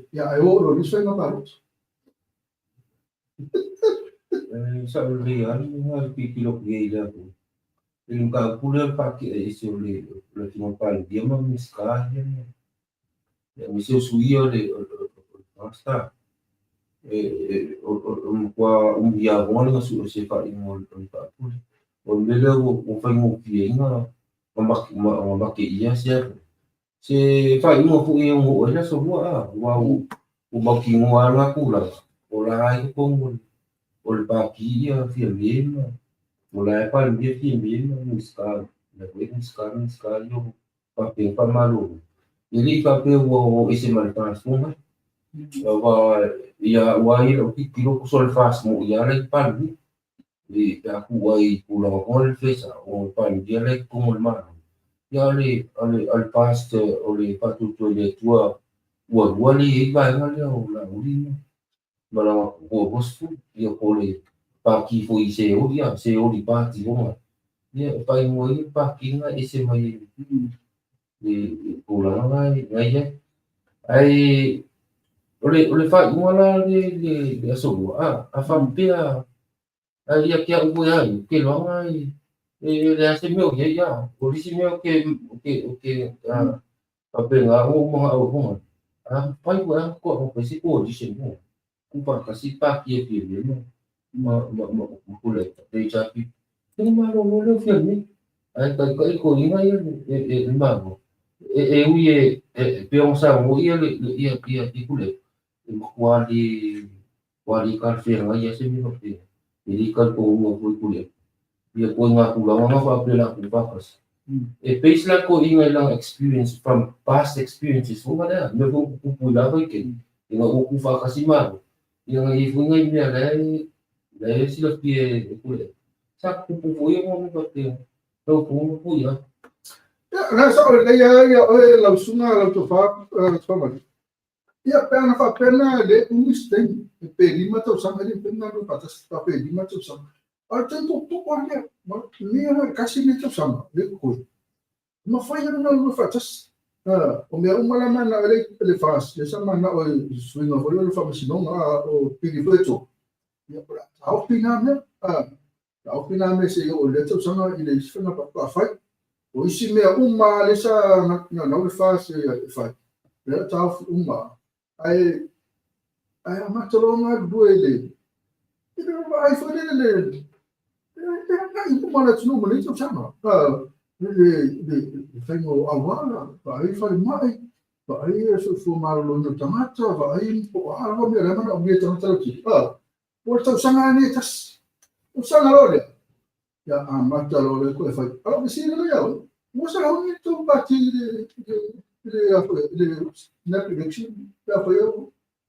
ya ai oro ni sai na parlo sa le ani pipilo gela il calcolo perché esse le fino pal dia ma miscare mi se suio le basta qua dia buono su se fa in molto calcolo o vedo o fai un pieno ma che ia se fai un fu io o la so wow o ma che un ala cura o la hai con o il pacchia firme mulai pal dia film miscar, depois miscar yo papel para malu. Ili ka pe wo isi mal pas mo. Wa ia wa ia o ki tiro ko sol fast mo ia le pan ni. Di ya ku wa I ku la ko le fesa o pan dia le ko mo ma. Ya le al pas o le patu to le tua wa le ba le o la uri. Mala ko hostu ia ko le pa ki fo I se o ia se o di pa ti mo. Ia pa mo I pa ki nga isi mai di ko la ngai ya. Ai ole fa mola le aso a fa pia ai ya kia u ya ke lo ngai le ase meu ya o disi meu ke a pe nga o mo a o a pai ko si ko disi mo ku pa kasi pa ki e mo ma ku le te cha pi ni ma lo le fi ni ai ka ko ni ngai ma u pe on sa mo ia ku le wali kal fer nga ya se mi no pe ili kal ko mo ko kulit ya ko nga ko lang nga fa pela ko bakas e page la ko inga lang experience from past experiences mo na me ko pula ko ke nga ko fa kasi ma yang I fu nga mi la sila pie ko le sa ko po mo ko te to ko mo ya Nasa lau sunga lau tofa toma. Ia pena fa pena le umisteng pe lima tau sanga le pena no patas pa pe lima tau sanga. Arte to olha, ni era kasi le tau sanga le ko. Ma fa ia no fatas. O me uma la mana le fas, le sama na o swing of le fa sino o pigi veto. Ia para. Au pina me se o le tau sanga ile isfena pa fa. O isi mea uma le sa na le fas e fa. Le tau uma. Ai amatolonga duele. Ito ai foi le ai como na tunu mo itu sama. Le fengo awala, ai foi mai. Ai so malo no tamata, ai po algo me lembra no ambiente no taloki. Porta usanga ni tas. Usanga lole. Ya amatolole ko foi. Algo si no ya. Mo sa ho ni to bati na prediction ya foi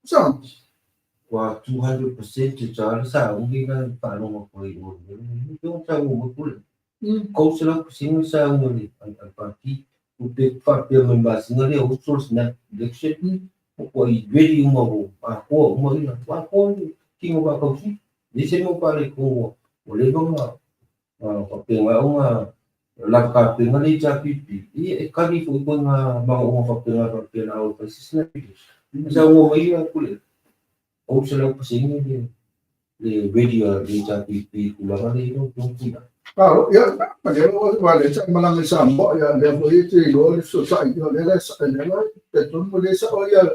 usanga. Wa 200% te cha sa ungi na pa no ko I o yo sa mo ko le ko se la singo sa mo le al parti o te fa pe me ba singo le o source na direction ko I very mo a ko mo I wa ko ki mo ba ko ki ni se mo pa le ko o le no ma ko pe wa nga la ka pe nga le cha pipi e ka ni ko nga ma o fa pe na o pa si na pi sa mo mai ko le o se la pasing le video le cha pipi kula le no kula Ya, pero vale, malang isang mo ya, le mo iti lo so sa iyo le sa le ito mo le sa o ya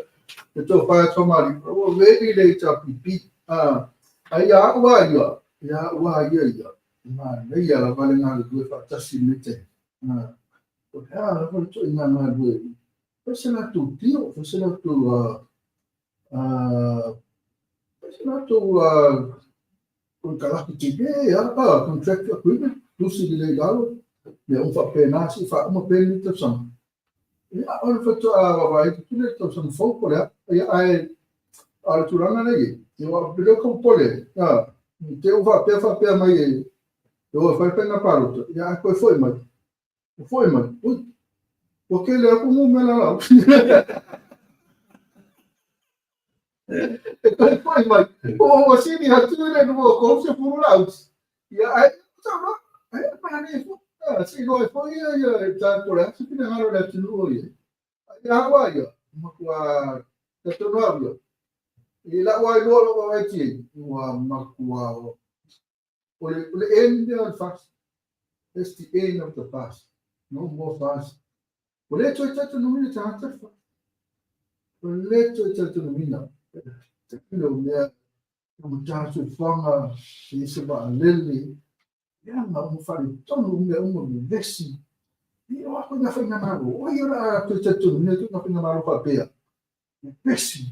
ito pa tomari o very le cha pipi ya wa ya ma le ya la vale na le fa ta simete o ya lo to ina na le forse la tu tio forse la tu con carattere che contract agreement tu si legale le fa pena si fa una pena sono ya ho fatto vai tu le sono fuoco ya ai al turana lei io ho con pole te o va per mai io fai pena paruto ya poi foi mai perché le come me la e poi mai o sì di natura nuovo come pure l'auto ya insomma ma ne sì no poi io tanto la si finale la tuluoia ya guaio ma qua tutto nuovo e la guai loro va ci ma qua o le end of fast it's the end of the past no more fast o le to tutto non mi tanto o le to tutto non mi no lo mea o tato whanga i se wa lele ia nga o whare tonu mea o mi vesi i o ako nga whainga maro o i ora to tatu mea tu nga whainga maro pa pea vesi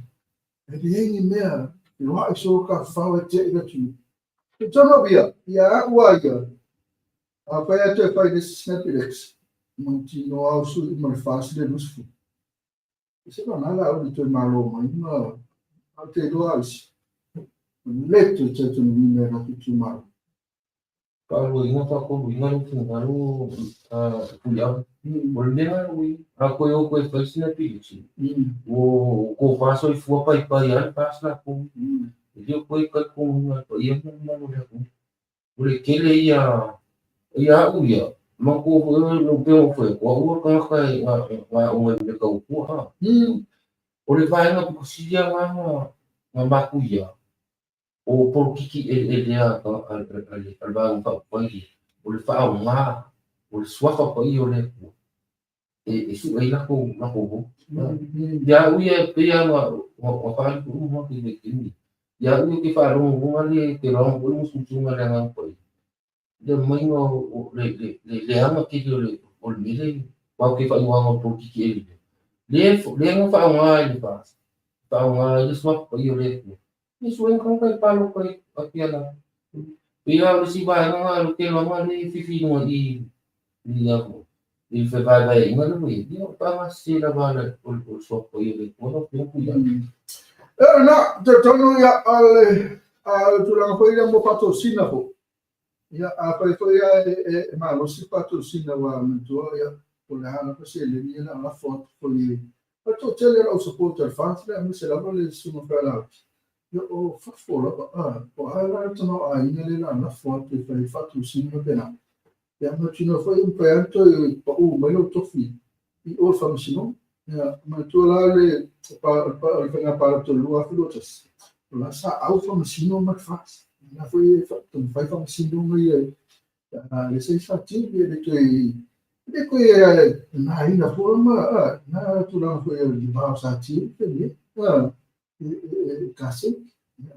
e di hengi mea i o ai so ka whawe te ira tu e tono bia ia a ua ia a whai atu e whai desi Snapirex mo ti no au su i mare whasi le nusfu Se non ha la di tu malo ma te do alsi. Letto c'è tu mi era tutto malo. Kalau ingat aku ingat tu baru kuliah boleh wi aku yo ko first na pichi o ko paso e fu pa ya pas la ku yo ko ka ku na to ya na na ku boleh kele ya uya ma ko no pe o foi ko ka wa o me ka ku ha boleh vai na ku si ya ma ku ya o por kiki ele al ba un pa o le fa nga o le swafa pa i o le e su ai la ko ya u ye pe ya wa fa ku mo ki le ki ya u ki fa ro mo le ke ro mo su su ma la nga ko de mai no le ama ki le o le le wa ki fa wa mo por kiki ele le nga fa nga le fa nga le swafa pa i o le isso é como que falo com aquela e eu se vai não que não ali fifi não ali e vai não não eu tava se lavando o só foi ele quando eu fui na torno ya al tulang foi ya mo patrocina po ya apa itu ya ma lo si patrocina wa mentua ya polana pa se le ni na foto foi to tele o supporter fans la mi se la vole sono per o fafora o ala tono a inele na foto e fai fatto sino pena ya no ci no foi un perto e me lo tofi i o famsino ya ma tu la le para to lu a filotas la sa au famsino ma faz na foi fatto fai famsino me le sei fatti de que na ina forma na tu la foi di basa ti kasi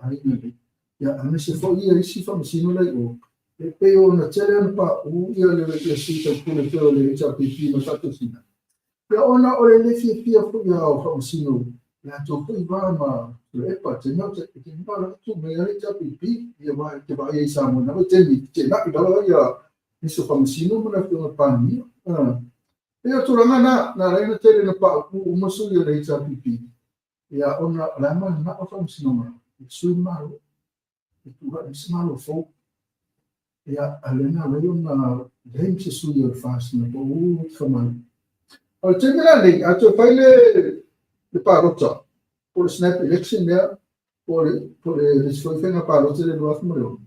ai ne ya ame se fo ia isi fa masino lai o pe o na tere pa u ia le si ta ku le teo le cha pipi ma sa to sina ya ona o le fi fo ya o fa masino ya to ku va ma le pa te no te ki ba la tu me le cha pipi ya va te va ia sa mo na te ni te na ki dala ya ni so fa masino mo na to pa ni e to na reina tere na pa u mo so ia le cha pipi ya ona lama na o fa masino ma sui malo itu ga malo fo ya alena leo na dem se sui o fast na po kama o tengela le ato faile de parota por snap election ya por le foi fena parota de do afmoro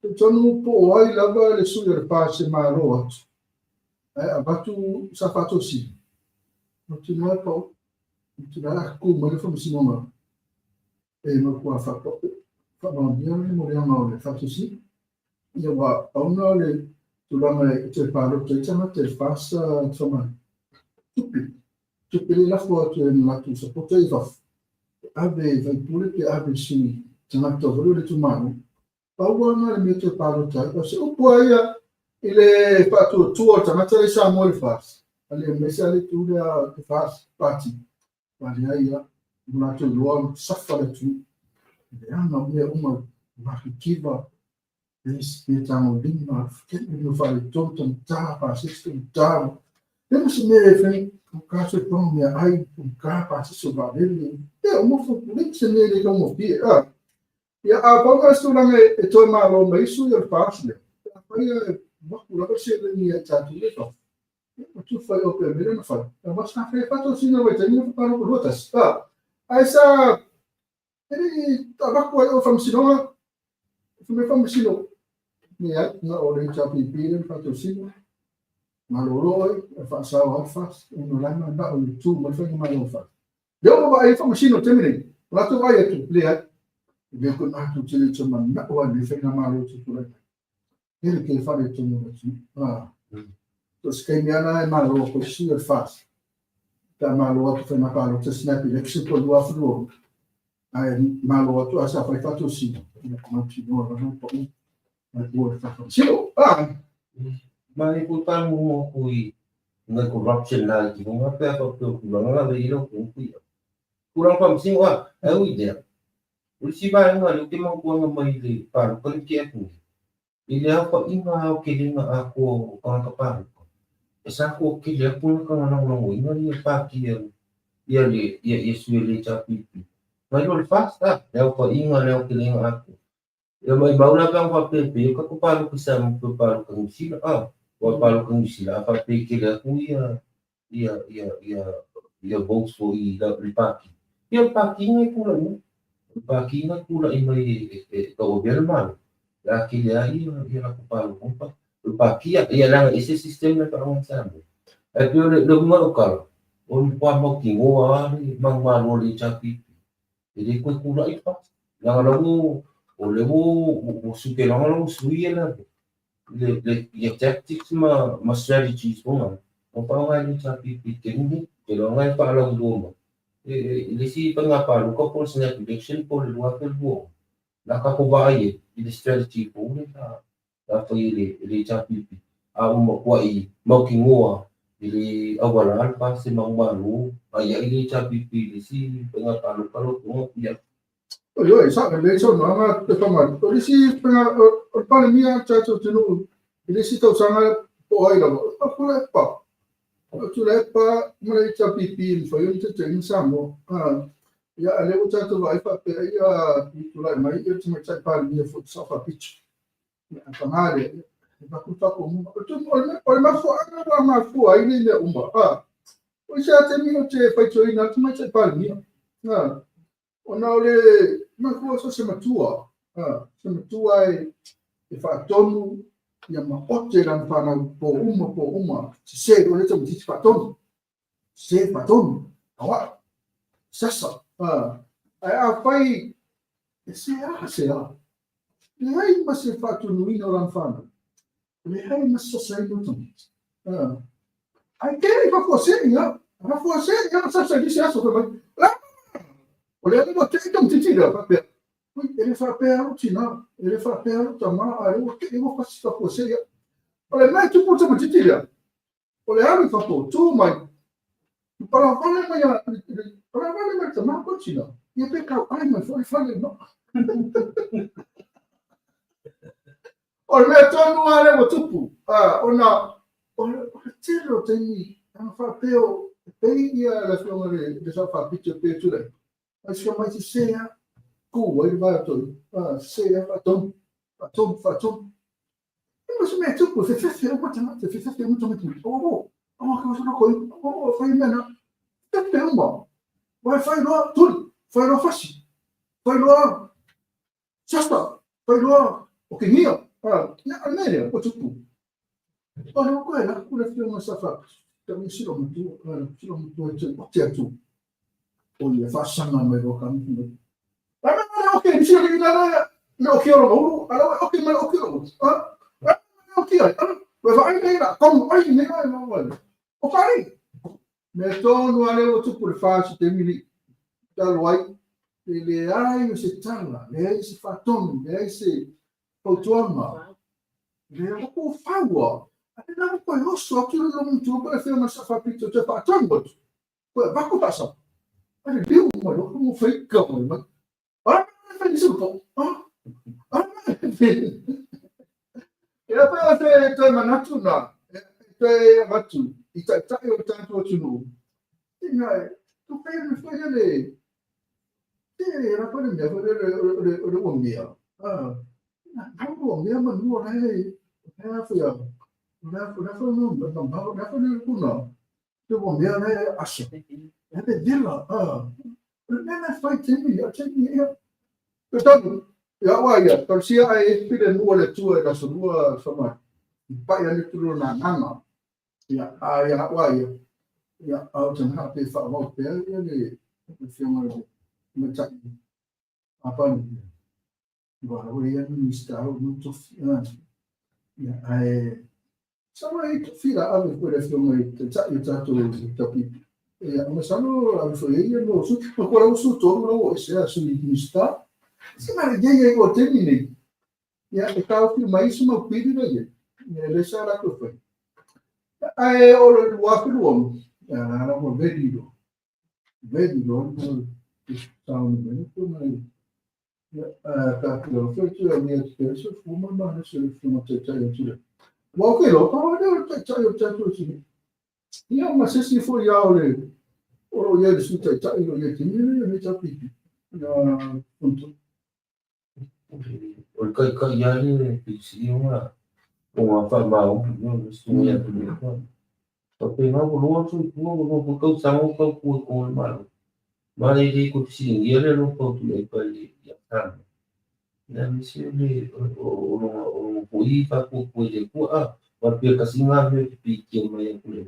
então no po ai lava le sui o fast malo abatu sapato si no tinha po tinha ku mo le fo sinoma e no qua fa bien mo le no le fa così io va a una le tu la mai te parlo te chiama te fassa insomma tu la foto in la tu so potevi fa aveva pure che aveva sì chiama to volo tu mano paura le metto parlo te o poi il fatto tuo chiama te sa mo le fas alle messe tu da fas parti varia una tu l'uomo saffare tu e hanno una kiva diciamo prima che non fare tutto un tapa sistema tapa devo se me fai un caso come hai un capa si sopravvive e un po' di se ne come via ya apa questo non è to malo ma su il facile poi ma la persona mi ha detto io tu fai o per me non fai ma sta fatto sino a vedere non parlo con rotas essa ele tabacco eu famsino me famsino ya na ore chapi piden patrocínio maloroi fa sa alfa uno lama da o tu ma fa ma no fa deu vai famsino temine la tu vai tu plea de ko na tu chile chama na o ni fa na malo tu tu ele que fa de tu no to skemiana e malo ko si el fas ta malo tu fa na palo tu snap ele que se todo afro ai malo tu asa fa patrocínio come continua non po mai ku ta mo ku na corruption na ki mo pa pa ku na le ilo ku kurang pam sing wa au ide si ba nga lu ki mo ku mai le pa ku ki aku ile apa inga o ki dinga ako ka pa esa ko ki le ku ka na no ni pa ki ia suele capipi. Mai lo fasta, leo pa inga leo kilinga aku. Ia mai bauna kang papepe, ka kupalo kisa mo kupalo kang sila kupalo kang sila apa pikir aku ia votes for i paki. Ia paki ngai pula ni. Paki ngai pula i mai governo. Aquele aí ia kupalo kumpa. Paki ia lang ese sistem na parang sabi. At yung lumaro on pa mo kingo mang manoli capi. Jadi ko kula ipa. Lang lagu oleh mo suke lang lagu suya na. Le tactics ma strategies mo. O pa nga ni capi pikin ni. Pero nga pa lang do. Ili si pangapalo ko po sa election po luwakil mo. Nakakubaye ili strategy po ni ta. Dapat ili capi. Mo kwa mau kingo ili awalan pasti mang malu ayah ini capi pilih si pengapalo kalau ya Oi, sabe, ele só não é tomado. Ele se para mim a chacho tenu, ele se tá usando oi lá, tu lepa, mas capipi, foi um tete samo. Ya ale o chacho vai para ya tu lá, mas eu tinha chai para mim foi só para pitch. Kamare nakuta kumba olema fu aile le umba o já tem minha te faz aí na tu mais para mim ona ole mafu só se matua e fa tonu ya ma ote ran para po uma se ole tu te fa tonu se fa tonu awa sasa a fai se ai mas se fa tonu ino ran fa Lehai mas sasay mo ito. Ay, kaya ipapuasin nga. Ipapuasin nga sasay di siya. Olha, eu botei então tira papel. Ele fala papel, tina. Ele fala papel, tama. Aí eu vou fazer para você. Olha, mas tu pode me tira. Olha, ele fala tu, mas para falar mais tama pode tina. E eu pego, ai, mas fala não. Olha, tô no ar é tupu. Olha, tiro tem papel, tem a filma de só para picture picture. Mas chama de ceia, ele vai todo. Ceia, fatom. Mas me tupu, você fez muito. Que você não conhece. Foi menor. Tem uma. Vai lá tudo. Vai lá fácil. Vai lá. Sasta. Vai lá. O que é? Almeno, o tupu. Ora, quella filma sta fa. Também se não muito teatro. Olha, faça na meio caminho. Ok, se ele não quer não, ok, mas ok não. Ok, vai aí lá, como aí nem vai não olha. O pai. Meto no ale o tupu fácil termine. Talwai. Ele ai, você tá lá, ele se fatom, ele se Automa. Ele não fala. Ele não conhece aquilo no mundo para fazer uma safapita de patambo. Vai com passa. Ele deu uma como foi como, mas olha fez isso pô. Ele vai fazer então manatuna. Então matu. E tá eu tanto tudo. Tu fez ele. Era para mim, era o meu. Aku dia menurut saya apa kuna. Tu bom dia asyik. Ada jela. Nana fight ini ya. Betul. Ya waya. Kalau sia ai pilih oleh tua dah semua sama. Pak yang itu nana. Ya ya waya. Ya jangan hati fak mau dia ni film macam apa ni. Baru yang mistahil muito sama itu fila ave por esse momento já eu já tapi mas sano ave foi aí no sul agora o sul todo não é assim mista se mas já eu terminei ya estava filmando isso no vídeo dele deixa lá que foi o afro homem era um vídeo sound bem capito, io mi spesso fumo, ma adesso il fumo c'è giù. Ma che lo fa? C'è giù. Io ma se si fuori aule, Oro ia le suta i tai, oro ia te nire, me tapipi. Na, punto. O kai iale pisi uma whamau, no stunga ia tuni koa. O pe ngā roa tu kua ko kau sango kau kua kua maru. Mare rei ko pisi ngia le ro kau tu e pai ia tana. Nā misi o pui pa kua le kua wa pia kasi ngā me pi kia mai a kule.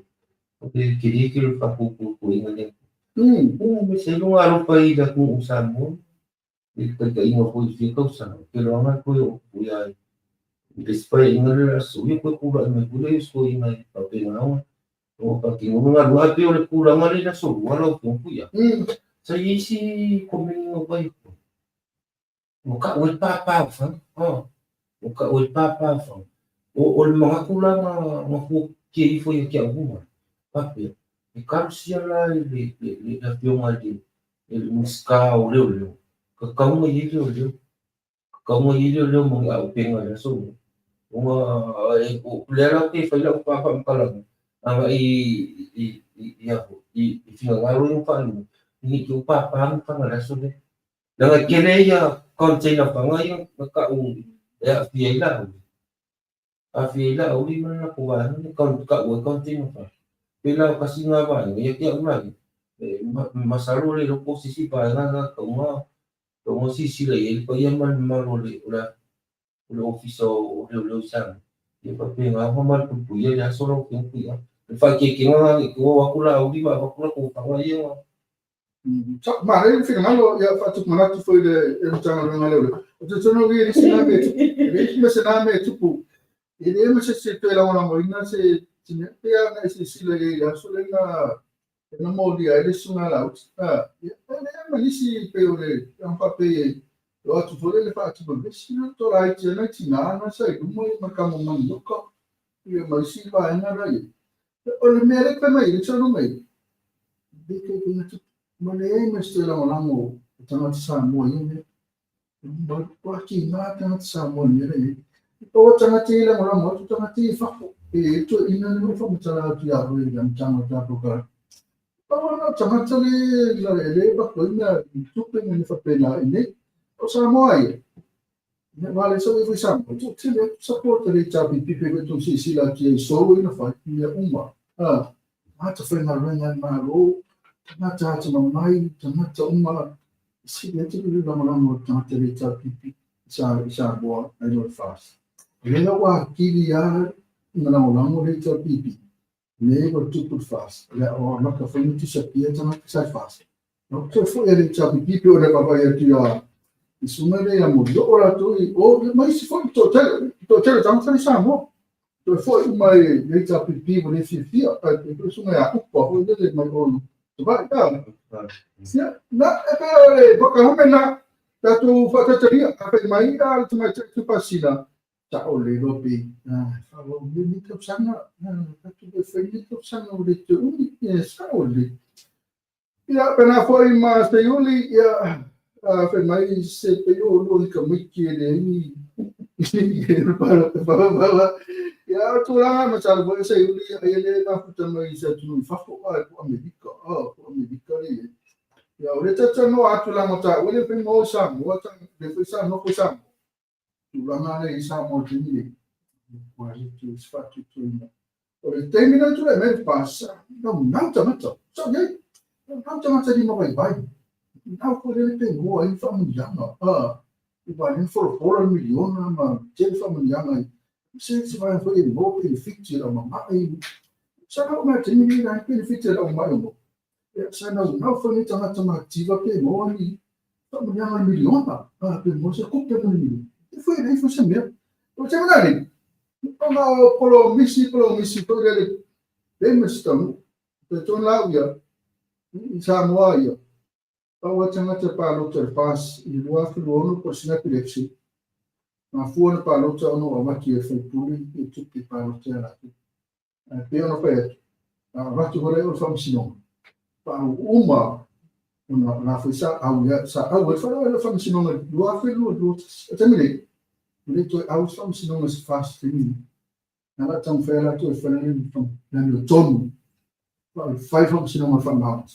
O pe kiri kiri pa kua inga le. Me se lunga ropa i da kua usamo. Ka inga pui fia kau sango. Ke ronga koe o pui ai. Despite inga le raso, i koe kura i me kule i sko inga i pa pe ngā o pa ki ngā rua pe o le kura ngā le raso, wala o kumpu ia. Sa isi komeni o vai ko. O ka oi pāpā whang, o ka oi pāpā whang. O le mga kura ngā kua kia i fo ia kia huma, pape. E karusia la le pionga le muska o leo. Ka kaunga i leo leo. Ka kaunga i leo mga au penga raso. O lera o te whaila o pāpā mkalanga. Anga i whina ngaro yung whanu. Ni ki o pāpā mkalanga raso le. Nanga kere ia container whanga yung nakaungi. E a whia ila au. A whia ila au li mana ko wāhani. Ka ua container whanga. Pela o kasi ngā wāhani. Ia kia ulagi. Masaro le roko sisi pāenga ngā kaunga. Kaunga sisi la ia. Lipa ia maro le le office o leo sana. Ia pa pe ngā hama pupu ia le asoro ki ngā. Le whai ke ngā ko wakula au liwa wakula ko whanga ia ngā. Ma, e whina malo ia whatuk manatu foi le mtanga runga leo. O te tono wi risi nā me tupu. Risi me se nā me tupu. I le ema se te la wana mo ina se tine pea na se sila e aso le ngā na mo dia ele sunga la. Ia ema nisi pe o le ampa pe o atu fole le whaatu po besi na to rai tia na tina na sa i kumo i makamo mani loka. Ia mai si wa ena rai. O le mea le pe mai, le tano mai. Beke kuna tupu. Ma le e me stela o tangata Samoa i me. Ma waki ngā tangata Samoa ni rei. O tangata i lango lango, tu tangata i whako. E to ina ni mo whamatala atu i ahu i lam tangata apokara. Pawana tangata le bako ina tupe ni whapena i nei. O Samoa i. Ne wale so i fui Samoa. Tu tine supporta le tapi pipe me tu si sila ki e so ina whai i a uma. Mata whainga renga maro. Tangata ata mamai, tangata uma, sili atu li lamalamo tangata le tapipi sa boa ai no fast. Lea wa kili ya na lamalamo le tapipi. Le wa tupu fast. Lea o naka whainu sa pia tangata sa fast. No te fo e le tapipi o le papai atu ya isunga le ya mo do ora tu o mai si fo to tele tangata le sa mo. To fo mai le tapipi o le fia to sunga ya upa o le mai o Ba ta. Na e pe boka home na tatu whakataria a pe mai a te mai te pasina. Ta o le ropi. Fa o le ni te sanga. Tatu e whaini te sanga o le te uni. E sa o le. Ia pena foi ma te uli ia pe mai se pe o lo ni ka miki e le ni. Para. Ia tu la ma sa bo se uli ai le na puta mai sa tu fafo a ko Amerika. Amerika le. Ia o le tata no atu la mata o le pe mo sa mo ta le pe sa no ko sa. Tu la na le sa mo te ni. Quasi tu sfatti tu. O le termina tu le me passa. No nanta mata. Sa ye. Nanta mata di mo vai. Na ko le pe mo ai fa mo janga. I ba ni for 4 miliona ma te fa mo janga. Se vai foi mo pe fitira ma mai. Sa no ma te ni na pe fitira o mai mo. Sana não foi nem tão ativa pe mo ni. Fa mo janga miliona. Pe mo se ko pe mo ni. E foi sem mesmo. O te mana ni. Ona polo misi to le. Bem estão. Pe ton la ia. Samoa ia. O tanga te palo te pas i lua filono por sina epilepsi. Ma fuona palo te ono o maki e fai puri e tupi palo te ala. Pe ono pe. Vatu gore o fam sinoma. Pa uma na foi sa au e fala o fam sinoma lua filo te mire. Le to au fam sinoma se fast fini. Na tão fela to fala ni fam na no tonu. Pa fai fam sinoma fam out.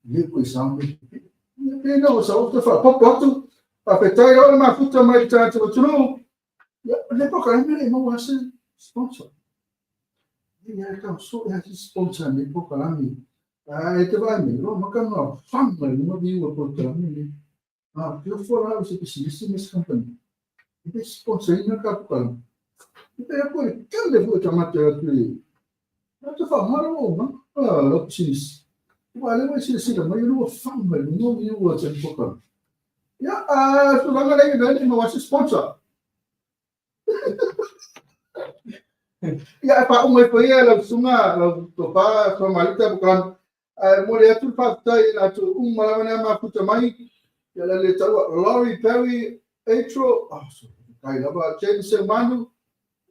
Ia koe sāme. E no, sa o te whapapotu. Papetai rau ma futa mai tātou tunu. Ia, le poka e mele mau ase sponsor. Ia e kau so e hati sponsor me poka lami. E te vai me, ro makanga whanga i ma viua poka lami. Pio fora se business company. E te sponsor ina ka poka lami. E te koe, kele fua tamate atu e. E te whamara o ma. Lo business. Wale mai sila mai lua whanga i ma viua te poka lami. Ya, tulanga lagi dari mawasi sponsor. Ya, Pak Umay pa iya lag sunga lag topa so malita bukan mulai atul fakta ina tu malaman ma puta mai ya le tawa Laurie Perry Atro so kai laba James Manu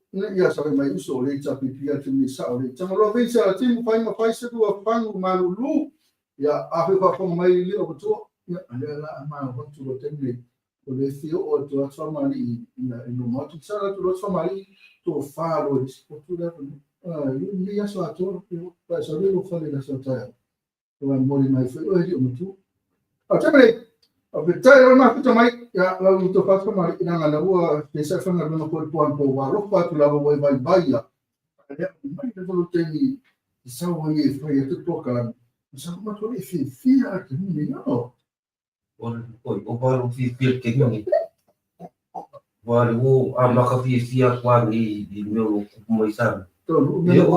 na ya sabe mai uso le tapi pia tu ni sa le tama lo visa tim pai ma pai se tu fangu malulu ya afi pa mai li o tu ya ala ma ho tu lo temne o le fio o tu atwa mali no motu sala tu lo mali to falo o tu le ni ya so ator pa so le lo fale la so ta to mori mai fo o di o tu a temne a betai o ma tu mai ya la to fa so mali ina ngana o te sa fa ngana ko puan po wa ro pa tu la bo vai vai ya ya mai te lo teni sa o ye fa ye tu to kala sa ma to le fi a tu ni no o baru fifir ke ngi baru amaka fifia kwa ni di meu mai san yo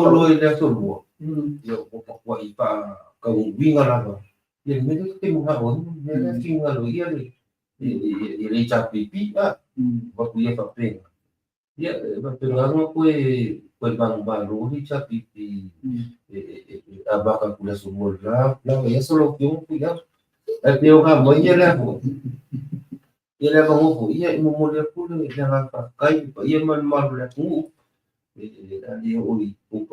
lo ile so mo yo o kwa ipa ka winga la ba ye me ke mo ha on ye kinga lo ye le chapi pi ba ku ye pa pe ye ba pe ngano ko bang baru ni chapi pi abaka kula so mo la ye solo que un ya Pio ka mo ye la ko. Ye la ko ko ye mo mo le ko le la ka kai pa ye man mal la ko. Ali o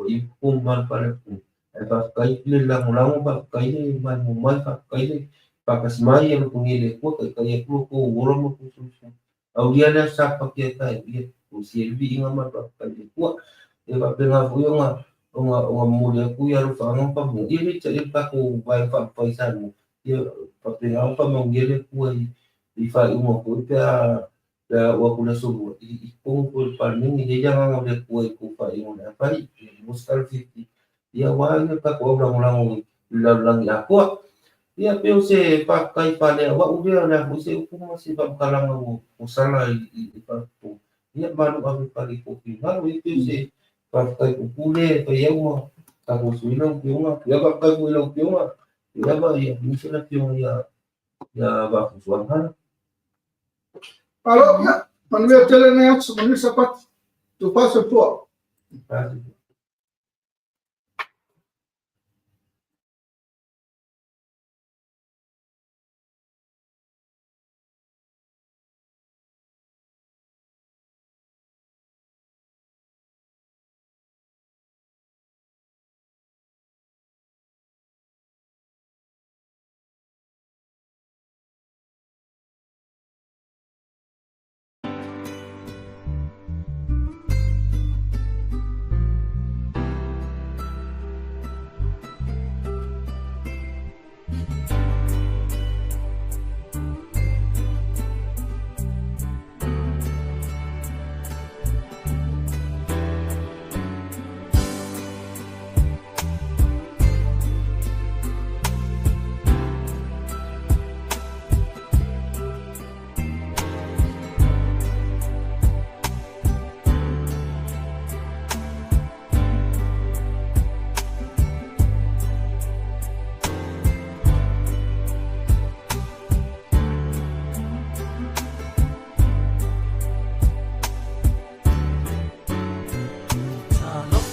ye ko mal pa le ko. Pa kai le la mo la mo pa kai le man mo mal pa kai le pa ka smai ye ko ye le ko kai ko woro mo ko so. Au dia la sa pa ke kai ye ko si bi nga ma pa kai ko. E ba pe nga fu yo nga mo le ko ya ru fa nga pa mo. Ye le che pa ko vai fa pa sa mo. Ye pape apa mangele kuai I fa uma ko pia wa kula so I ko ko parning ni jangan ngode kuai ko fa I una fa I muskal fiti ya wa ka ko ulang ulang ya ko ya pe se pa kai pa le wa u dia na se ko masih pa kalang mo usala I pa ko ya baru abi pali ko pinga we pe se pa kai ko kule to ya mo ka ko suilong piunga ya ka ko ilong piunga ya ba ya misala piunga ya ba kusuan Alo ya, manuel telenet, manuel sapat tu paso po.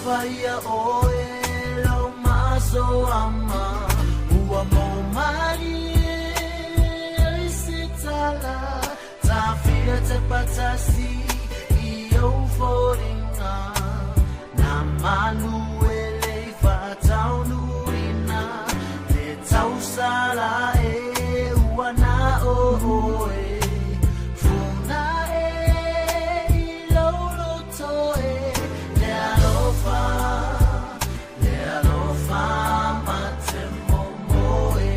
Vaya oe lo maso ama ua mo mari sitala tafia te patasi io foringa na manuele fatau nuina te tausala e wana oe funa e lolo toe le alofa mate momoe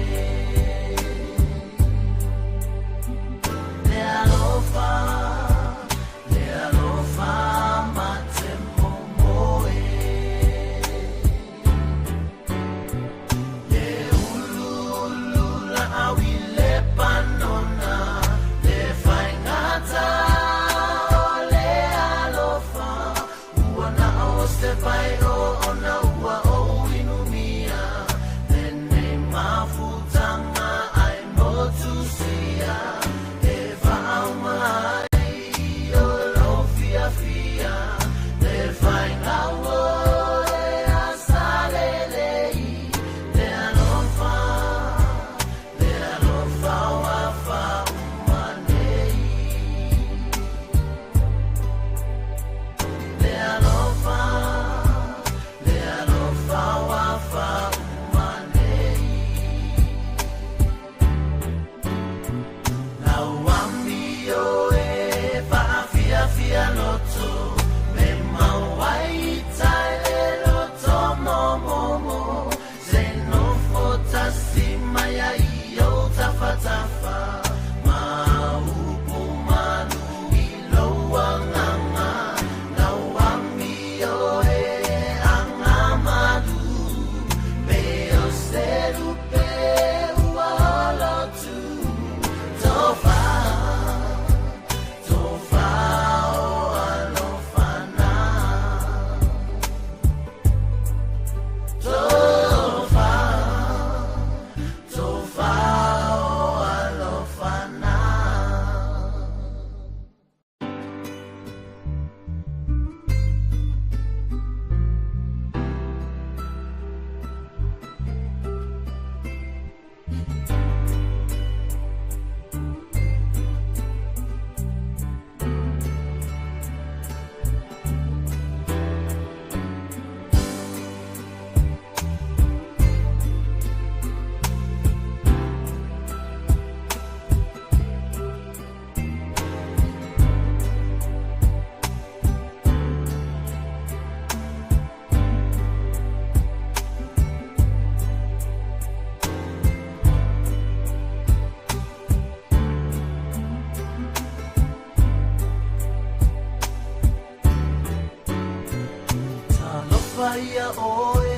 Vaya oe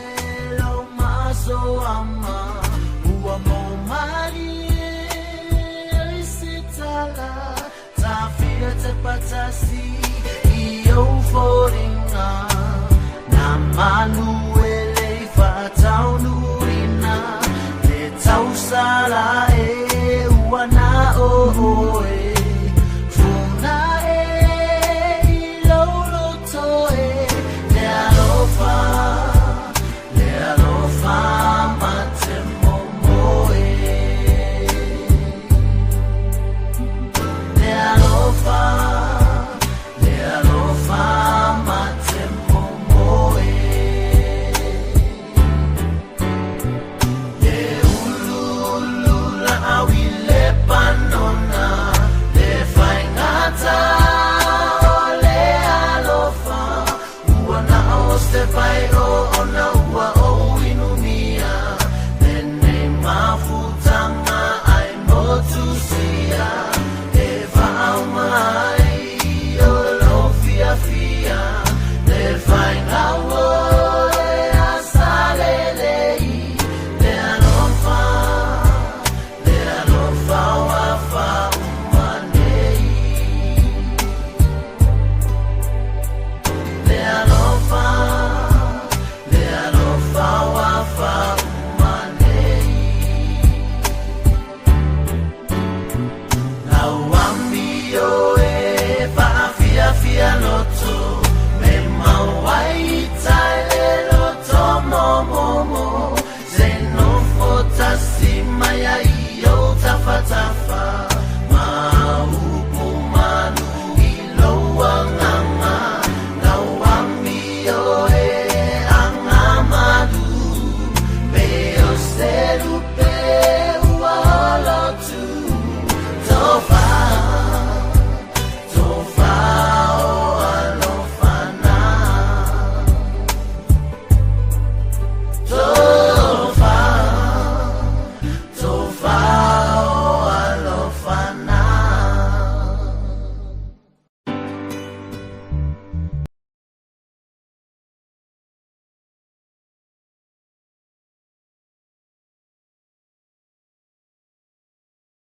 lau maso ama ua mo mari sitala tafia te patasi i o foringa na manu